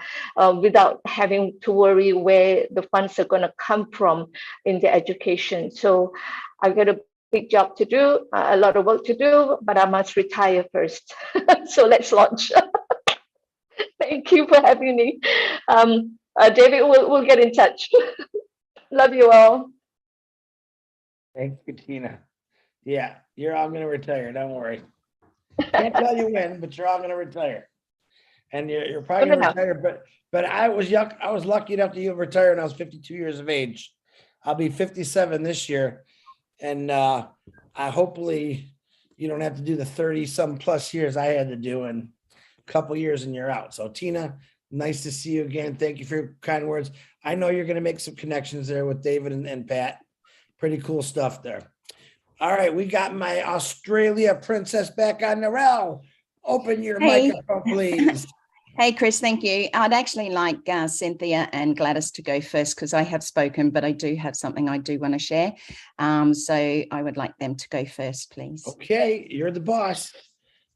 without having to worry where the funds are going to come from in the education. So I've got a big job to do, a lot of work to do, but I must retire first. So let's launch. Thank you for having me. David, we'll get in touch. Love you all. Thank you, Tina. Yeah, you're all going to retire. Don't worry. Can't tell you when, but you're all going to retire. And you're probably going to retire. But I was lucky enough to retire when I was 52 years of age. I'll be 57 this year. And I hopefully you don't have to do the 30 some plus years I had to do in a couple years and you're out. So Tina, nice to see you again. Thank you for your kind words. I know you're going to make some connections there with David and Pat. Pretty cool stuff there. All right, we got my Australia princess back on Narelle. Open your microphone, please. Hey, Chris, thank you. I'd actually like Cynthia and Gladys to go first because I have spoken, but I do have something I do want to share. So I would like them to go first, please. Okay, you're the boss.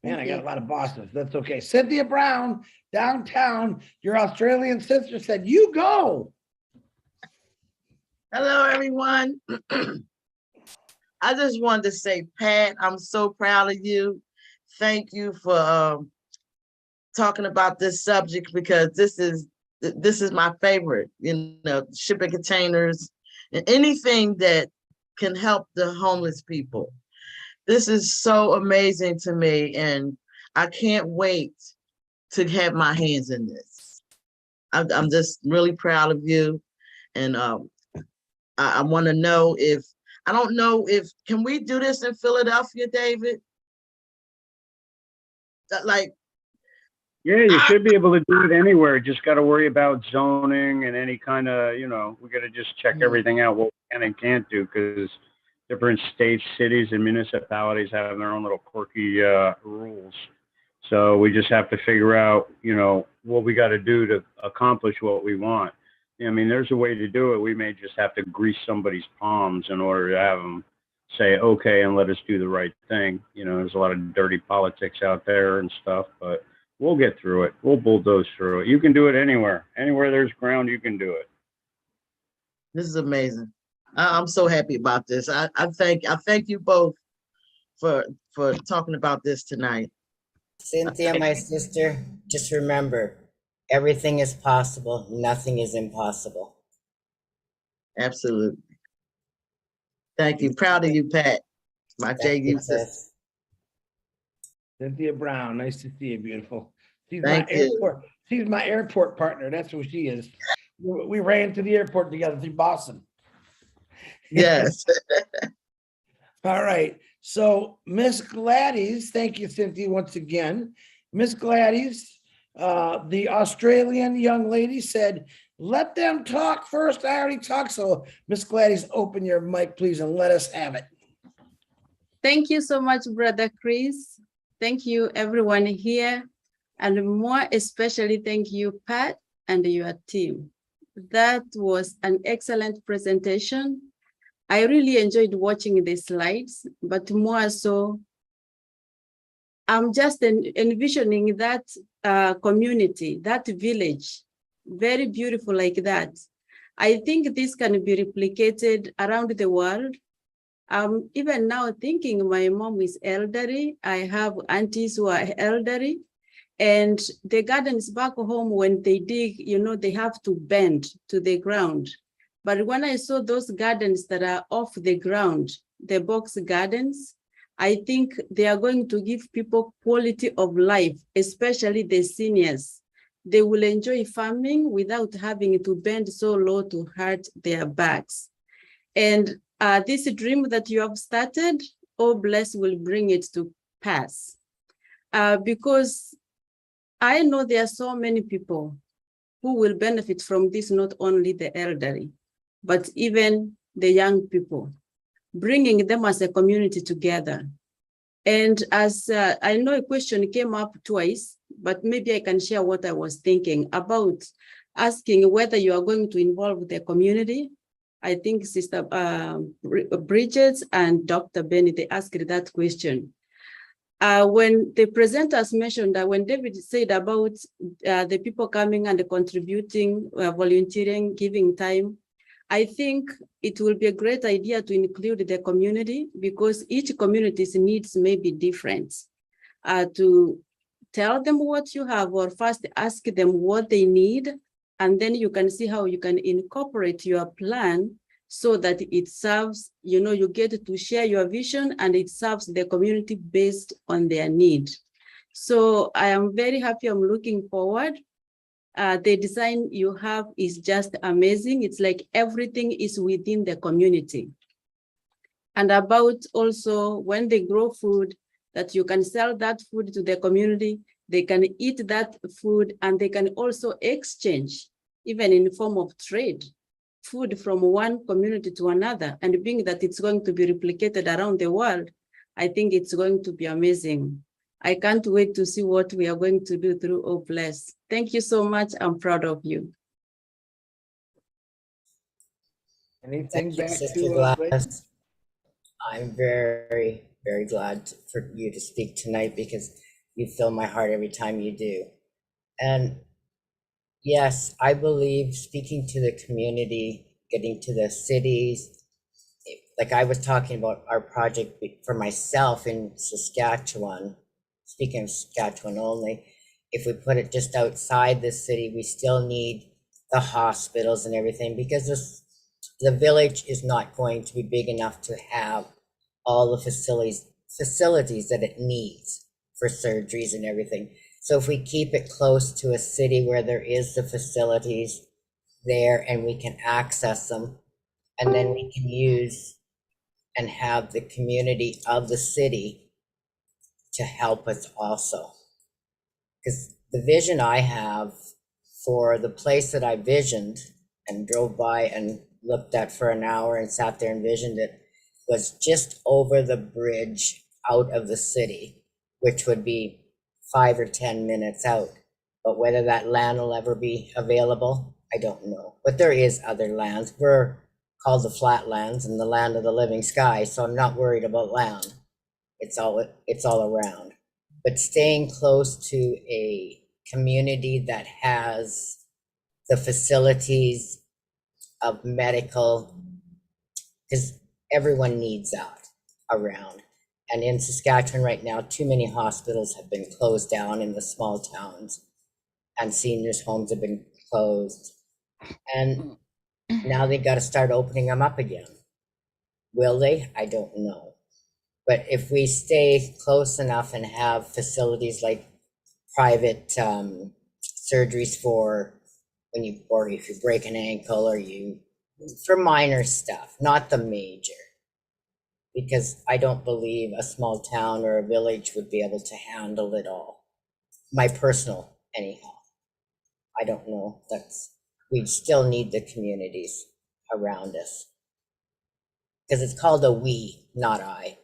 Man, I got a lot of bosses. That's okay. Cynthia Brown, downtown, your Australian sister said, you go. Hello, everyone. I just wanted to say, Pat, I'm so proud of you. Thank you for talking about this subject because this is my favorite, you know, shipping containers and anything that can help the homeless people. This is so amazing to me, and I can't wait to have my hands in this. I'm just really proud of you, and I want to know if, I don't know if, can we do this in Philadelphia, David? Like, yeah, you should be able to do it anywhere. Just got to worry about zoning and any kind of, you know, we got to just check everything out, what we can and can't do, because different states, cities, and municipalities have their own little quirky rules. So we just have to figure out, you know, what we got to do to accomplish what we want. I mean, there's a way to do it. We may just have to grease somebody's palms in order to have them say, okay, and let us do the right thing. You know, there's a lot of dirty politics out there and stuff, but we'll get through it. We'll bulldoze through it. You can do it anywhere. Anywhere there's ground, you can do it. this is amazing. I'm so happy about this. I thank you both for talking about this tonight. Cynthia, my sister, just remember, everything is possible. Nothing is impossible. Absolutely. Thank you. Proud of you, Pat. My JU sister. Cynthia Brown, nice to see you, beautiful. She's Thank my you. airport. She's my airport partner. That's who she is. We ran to the airport together through Boston. Yes. All right. So Miss Gladys, thank you, Cynthia, once again. Miss Gladys, the Australian young lady said, let them talk first. I already talked. So Miss Gladys, open your mic, please, and let us have it. Thank you so much, Brother Chris. Thank you, everyone here. And more especially, thank you, Pat, and your team. That was an excellent presentation. I really enjoyed watching the slides, but more so, I'm just envisioning that community, that village, very beautiful like that. I think this can be replicated around the world. Even now thinking my mom is elderly. I have aunties who are elderly, and the gardens back home, when they dig, you know, they have to bend to the ground. But when I saw those gardens that are off the ground, the box gardens, I think they are going to give people quality of life, especially the seniors. They will enjoy farming without having to bend so low to hurt their backs. And this dream that you have started, oh bless, will bring it to pass. Because I know there are so many people who will benefit from this, not only the elderly, but even the young people, bringing them as a community together. And as I know a question came up twice, but maybe I can share what I was thinking about, asking whether you are going to involve the community. I think Sister Bridget and Dr. Benny, they asked that question. When the presenters mentioned that when David said about the people coming and contributing, volunteering, giving time, I think it will be a great idea to include the community, because each community's needs may be different. To tell them what you have, or first ask them what they need, and then you can see how you can incorporate your plan so that it serves, you know, you get to share your vision and it serves the community based on their need. So I am very happy. I'm looking forward. the design you have is just amazing. It's like everything is within the community. And about also when they grow food, that you can sell that food to the community, they can eat that food, and they can also exchange, even in form of trade, food from one community to another. And being that it's going to be replicated around the world, I think it's going to be amazing. I can't wait to see what we are going to do through O Bless. Thank you so much. I'm proud of you. Anything Thank you, back Sister to Gladys. I'm very, very glad for you to speak tonight because you fill my heart every time you do. And yes, I believe speaking to the community, getting to the cities, like I was talking about our project for myself in Saskatchewan, speaking of Saskatchewan only, if we put it just outside the city, we still need the hospitals and everything because the village is not going to be big enough to have all the facilities that it needs for surgeries and everything. So if we keep it close to a city where there is the facilities there and we can access them, and then we can use and have the community of the city to help us also. Because the vision I have for the place that I visioned and drove by and looked at for an hour and sat there and visioned it was just over the bridge out of the city, which would be 5 or 10 minutes out. But whether that land will ever be available, I don't know. But there is other lands. We're called the Flatlands and the land of the living sky, so I'm not worried about land. It's all around. But staying close to a community that has the facilities of medical, because everyone needs that around. And in Saskatchewan right now, too many hospitals have been closed down in the small towns, and seniors' homes have been closed. And now they got to start opening them up again. Will they? I don't know. But if we stay close enough and have facilities like private surgeries for when you, or if you break an ankle or you, for minor stuff, not the major. Because I don't believe a small town or a village would be able to handle it all. My personal, anyhow. I don't know. We still need the communities around us. Because it's called a we, not I.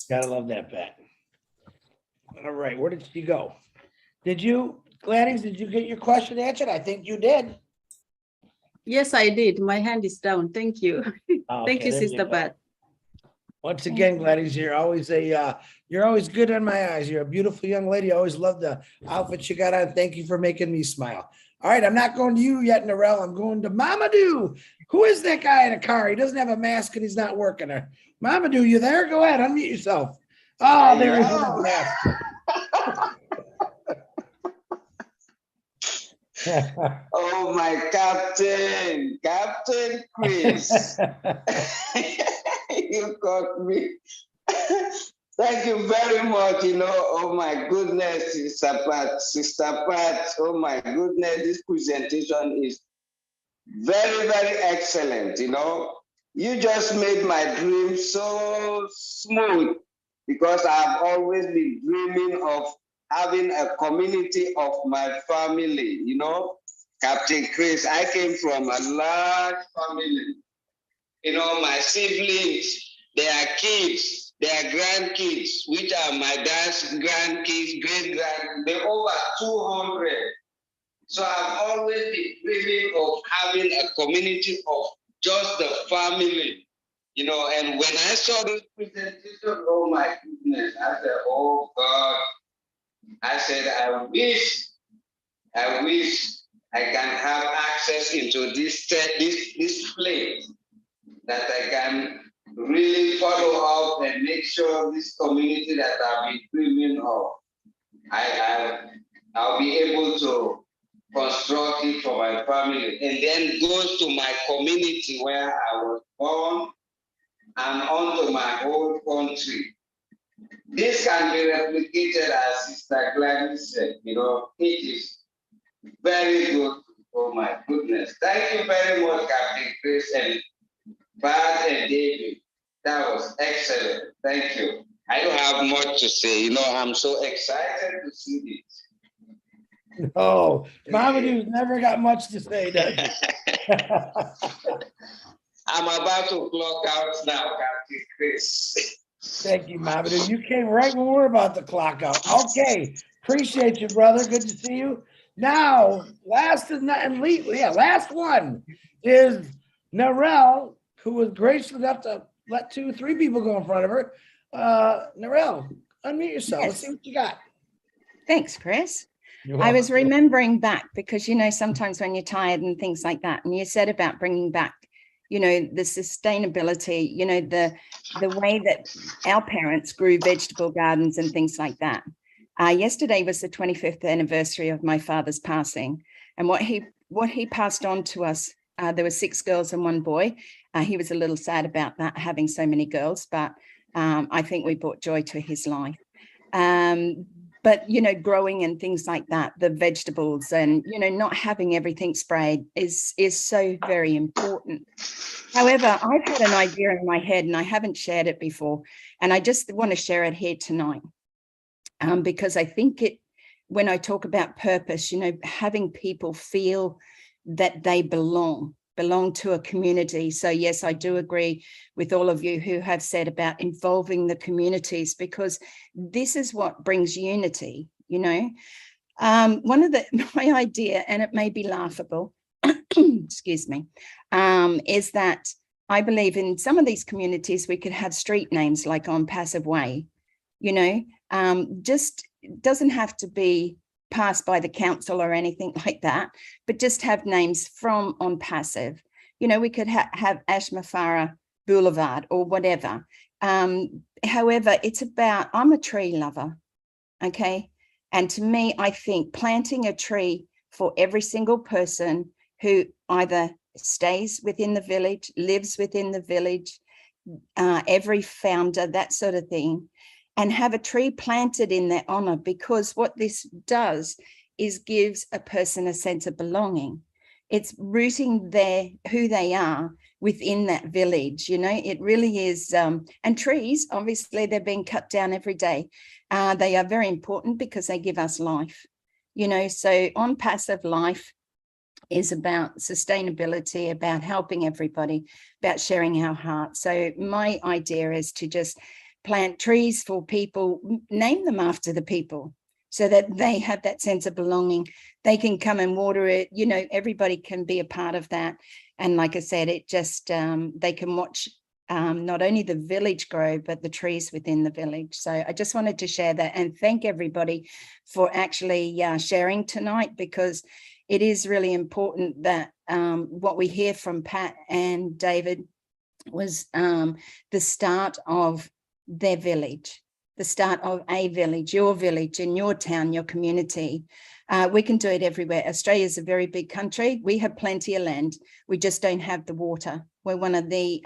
Gotta love that, Pat. All right, where did she go? Gladys, did you get your question answered? I think you did. Yes, I did. My hand is down. Thank you. Thank you, there you Sister go. Pat. Once again, Gladys, you're always good in my eyes. You're a beautiful young lady. I always love the outfit you got on. Thank you for making me smile. All right, I'm not going to you yet, Narelle. I'm going to Mamadou. Who is that guy in a car? He doesn't have a mask and he's not working there. Mamadou, you there? Go ahead, unmute yourself. Oh, there he is with his mask. Oh, my Captain Chris. You got me. Thank you very much. Oh my goodness, Sister Pat. Oh my goodness, this presentation is very, very excellent. You just made my dream so smooth because I've always been dreaming of having a community of my family. Captain Chris, I came from a large family. My siblings, their kids, their grandkids, which are my dad's grandkids, great-grand, they're over 200. So I've always been dreaming of having a community of just the family, and when I saw this presentation, oh my goodness, I said, oh God, I said, I wish I can have access into this place that I can really follow up and make sure this community that I've been dreaming of, I'll be able to construct it for my family, and then goes to my community where I was born and onto my whole country. This can be replicated, as Sister Gladys said. It is very good. Oh my goodness. Thank you very much, Captain Chris and Bart and David. That was excellent. Thank you. I don't have much to say. I'm so excited to see this. Oh, Mamadou's never got much to say, does he? I'm about to clock out now, Captain Chris. Thank you, Mamadou. You came right when we're about to clock out. Okay. Appreciate you, brother. Good to see you. Now, last one is Narelle, who was gracious enough to let 2-3 people go in front of her. Narelle, unmute yourself. Let's see what you got. Thanks, Chris. You're I was welcome. remembering back because, sometimes when you're tired and things like that, and you said about bringing back, the sustainability, the way that our parents grew vegetable gardens and things like that. Yesterday was the 25th anniversary of my father's passing. And what he passed on to us, there were 6 girls and 1 boy. He was a little sad about that, having so many girls, but I think we brought joy to his life. But, growing and things like that, the vegetables and, not having everything sprayed is so very important. However, I've had an idea in my head and I haven't shared it before. And I just want to share it here tonight because I think when I talk about purpose, having people feel that they belong to a community. So yes, I do agree with all of you who have said about involving the communities, because this is what brings unity, One of my idea, and it may be laughable, excuse me, is that I believe in some of these communities, we could have street names like On Passive Way, just doesn't have to be passed by the council or anything like that, but just have names from On Passive. We could have Ashmafara Boulevard or whatever. However, it's about, I'm a tree lover, okay? And to me, I think planting a tree for every single person who either stays within the village, lives within the village, every founder, that sort of thing, and have a tree planted in their honor, because what this does is gives a person a sense of belonging. It's rooting who they are within that village, it really is. And trees, obviously, they're being cut down every day. They are very important because they give us life, so On Passive Life is about sustainability, about helping everybody, about sharing our heart. So my idea is to just plant trees for people, name them after the people, so that they have that sense of belonging. They can come and water it, everybody can be a part of that. And like I said, it just, they can watch not only the village grow, but the trees within the village. So I just wanted to share that and thank everybody for actually sharing tonight, because it is really important that what we hear from Pat and David was the start of their village, the start of a village, your village in your town, your community. We can do it everywhere. Australia is a very big country. We have plenty of land. We just don't have the water. We're one of the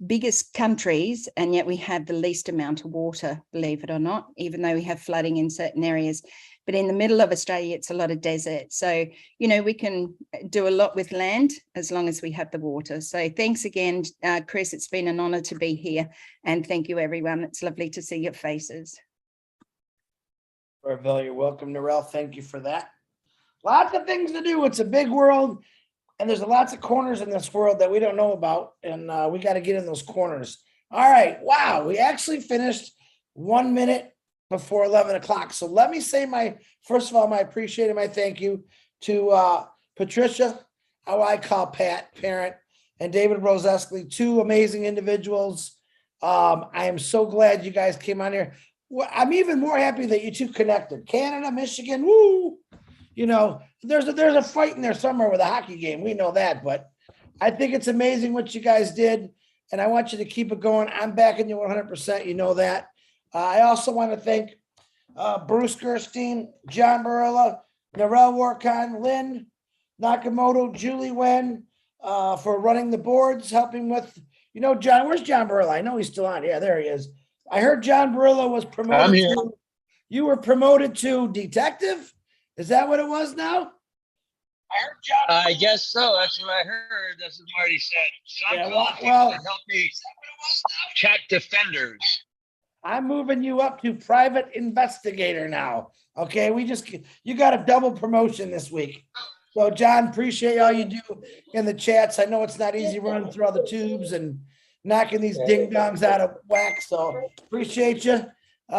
biggest countries, and yet we have the least amount of water, believe it or not, even though we have flooding in certain areas. But in the middle of Australia, it's a lot of desert. So, we can do a lot with land as long as we have the water. So thanks again, Chris. It's been an honor to be here. And thank you, everyone. It's lovely to see your faces. You're welcome, Narelle. Thank you for that. Lots of things to do. It's a big world. And there's lots of corners in this world that we don't know about. And we got to get in those corners. All right. Wow. We actually finished 1 minute before 11 o'clock. So let me say first of all, my appreciation, my thank you to Patricia, how I call Pat, parent, and David Rosesley, 2 amazing individuals. I am so glad you guys came on here. Well, I'm even more happy that you 2 connected. Canada, Michigan, woo! There's a fight in there somewhere with a hockey game. We know that, but I think it's amazing what you guys did, and I want you to keep it going. I'm backing you 100%. You know that. I also want to thank Bruce Gerstein, John Barilla, Narelle Warkon, Lynn Nakamoto, Julie Wen for running the boards, helping with, John, where's John Barilla? I know he's still on. Yeah, there he is. I heard John Barillo was I'm promoted here. to, you were promoted to detective? Is that what it was now? I guess so. That's what I heard. That's what Marty said. Some Yeah, people well, to help me chat defenders. I'm moving you up to private investigator now. Okay, you got a double promotion this week. So John, appreciate all you do in the chats. I know it's not easy running through all the tubes and knocking these ding dongs out of whack. So appreciate you. Who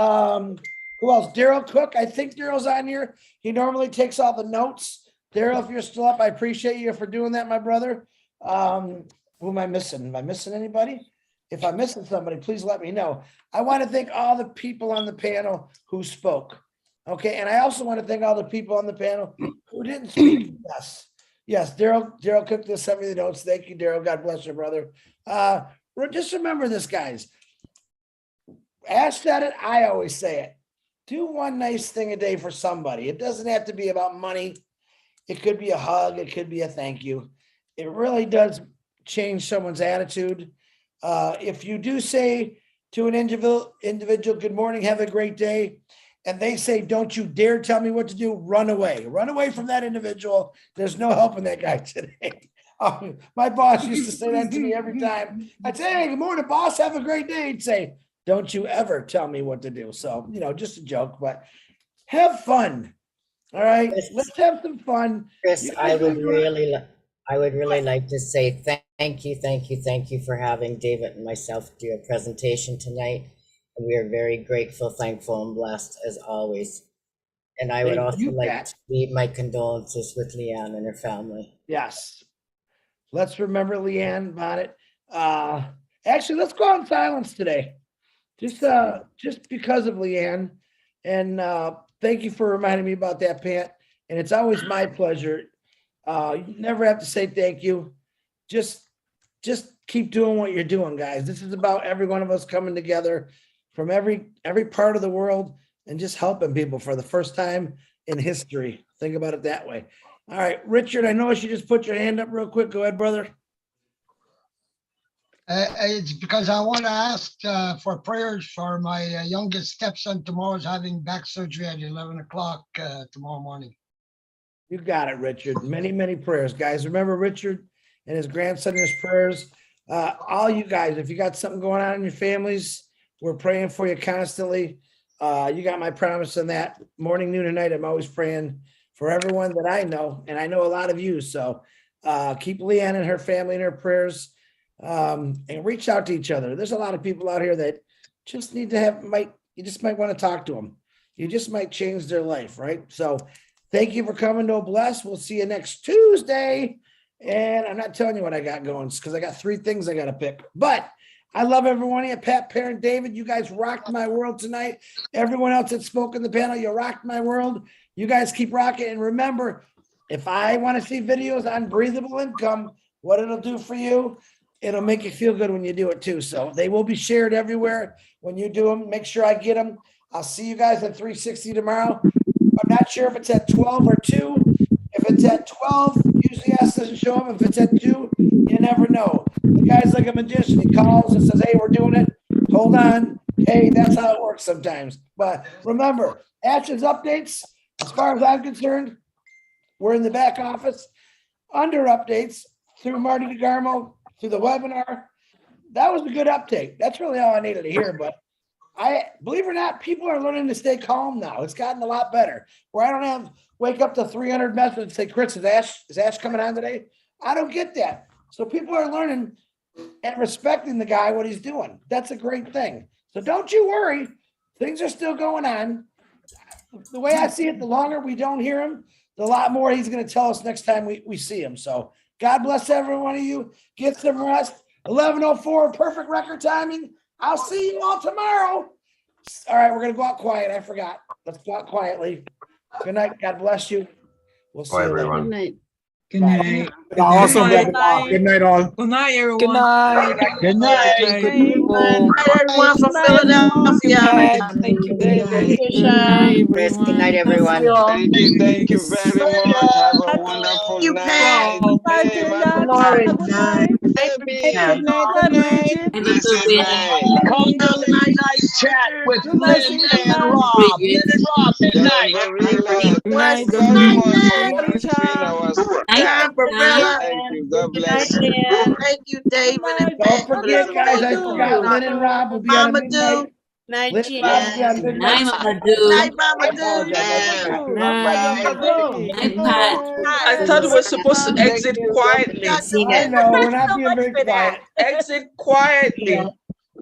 else? Daryl Cook. I think Daryl's on here. He normally takes all the notes. Daryl, if you're still up, I appreciate you for doing that, my brother. Who am I missing? Am I missing anybody? If I'm missing somebody, please let me know. I want to thank all the people on the panel who spoke. Okay, and I also want to thank all the people on the panel who didn't speak. Yes, Daryl Cook just sent me the notes. Thank you, Daryl. God bless you, brother. Just remember this, guys. Ash said it, I always say it. Do one nice thing a day for somebody. It doesn't have to be about money. It could be a hug. It could be a thank you. It really does change someone's attitude. If you do say to an individual, good morning, have a great day, and they say, don't you dare tell me what to do, run away. Run away from that individual. There's no helping that guy today. My boss used to say that to me every time. I'd say, hey, good morning, boss, have a great day. He'd say, don't you ever tell me what to do. So, just a joke, but have fun. All right, let's have some fun. Chris, I would really like to say thank you for having David and myself do a presentation tonight. And we are very grateful, thankful, and blessed as always. And I would also like to leave my condolences with Leanne and her family. Yes. Let's remember Leanne Bonnet. Actually, let's go out in silence today. Just because of Leanne. And thank you for reminding me about that, Pat. And it's always my pleasure. You never have to say thank you. Just keep doing what you're doing, guys. This is about every one of us coming together from every part of the world and just helping people for the first time in history. Think about it that way. All right, Richard, I noticed you just put your hand up real quick. Go ahead, brother. It's because I want to ask for prayers for my youngest stepson. Tomorrow's having back surgery at 11 o'clock tomorrow morning. You got it, Richard. Many, many prayers, guys. Remember Richard and his grandson in his prayers. All you guys, if you got something going on in your families, we're praying for you constantly. You got my promise on that. Morning, noon, and night, I'm always praying for everyone that I know, and I know a lot of you. So keep Leanne and her family in her prayers, and reach out to each other. There's a lot of people out here that just need to you just might want to talk to them. You just might change their life, right? So thank you for coming to Bless. We'll see you next Tuesday. And I'm not telling you what I got going because I got 3 things I got to pick. But I love everyone here. Pat, Parent, David, you guys rocked my world tonight. Everyone else that spoke in the panel, you rocked my world. You guys keep rocking. And remember, if I want to see videos on breathable income, what it'll do for you, it'll make you feel good when you do it too. So they will be shared everywhere when you do them. Make sure I get them. I'll see you guys at 360 tomorrow. I'm not sure if it's at 12 or 2. If it's at 12, usually S doesn't show up. If it's at 2, you never know. The guy's like a magician. He calls and says, hey, we're doing it. Hold on. Hey, that's how it works sometimes. But remember, Ash's updates, as far as I'm concerned, we're in the back office. Under updates through Marty DeGarmo, through the webinar. That was a good update. That's really all I needed to hear. But believe it or not, people are learning to stay calm now. It's gotten a lot better. Where I don't have wake up to 300 messages and say, Chris, is Ash coming on today? I don't get that. So people are learning and respecting the guy, what he's doing. That's a great thing. So don't you worry. Things are still going on. The way I see it, the longer we don't hear him, the lot more he's going to tell us next time we see him. So God bless every one of you. Get some rest. 11:04, perfect record timing. I'll see you all tomorrow. All right, we're going to go out quiet. I forgot. Let's go out quietly. Good night. God bless you. We'll see you later. Good night. Good night. Awesome night. webinar. Good night, all. Good night, everyone. Good night. Good night. Good night, everyone from Philadelphia. Thank you, David. Good night, Chris, good night, everyone. everyone. Thank you very much. Have a wonderful You, night. Pat. Hey, my Lauren. baby. Good night. Blessed night. Come to Late Night Chat with Lynn and Rob. Lynn and Rob, midnight. Relax. Night, Thank you very much for Good night, monitoring our chat. Barilla. Thank you. God bless you. Thank you, David and Don't Pat, for forget, this guys, I amazing forgot webinar. Lynn and Rob will be on a Mama midnight. Do. Night, Lynn and Rob will be on Jan. midnight. Night, Mama I Do. apologize. I forgot. Night. I thought we were supposed to exit quietly. I know, we're not being very quiet. Exit quietly.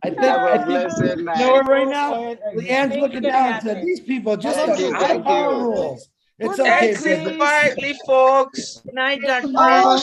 I think, Have I a think, blessed you know night. what, right now, Leanne's looking down and said, these people just Thank don't you. know how to Thank follow you. rules. It's okay. Exit baby. quietly, folks. Night, Dr. Oh,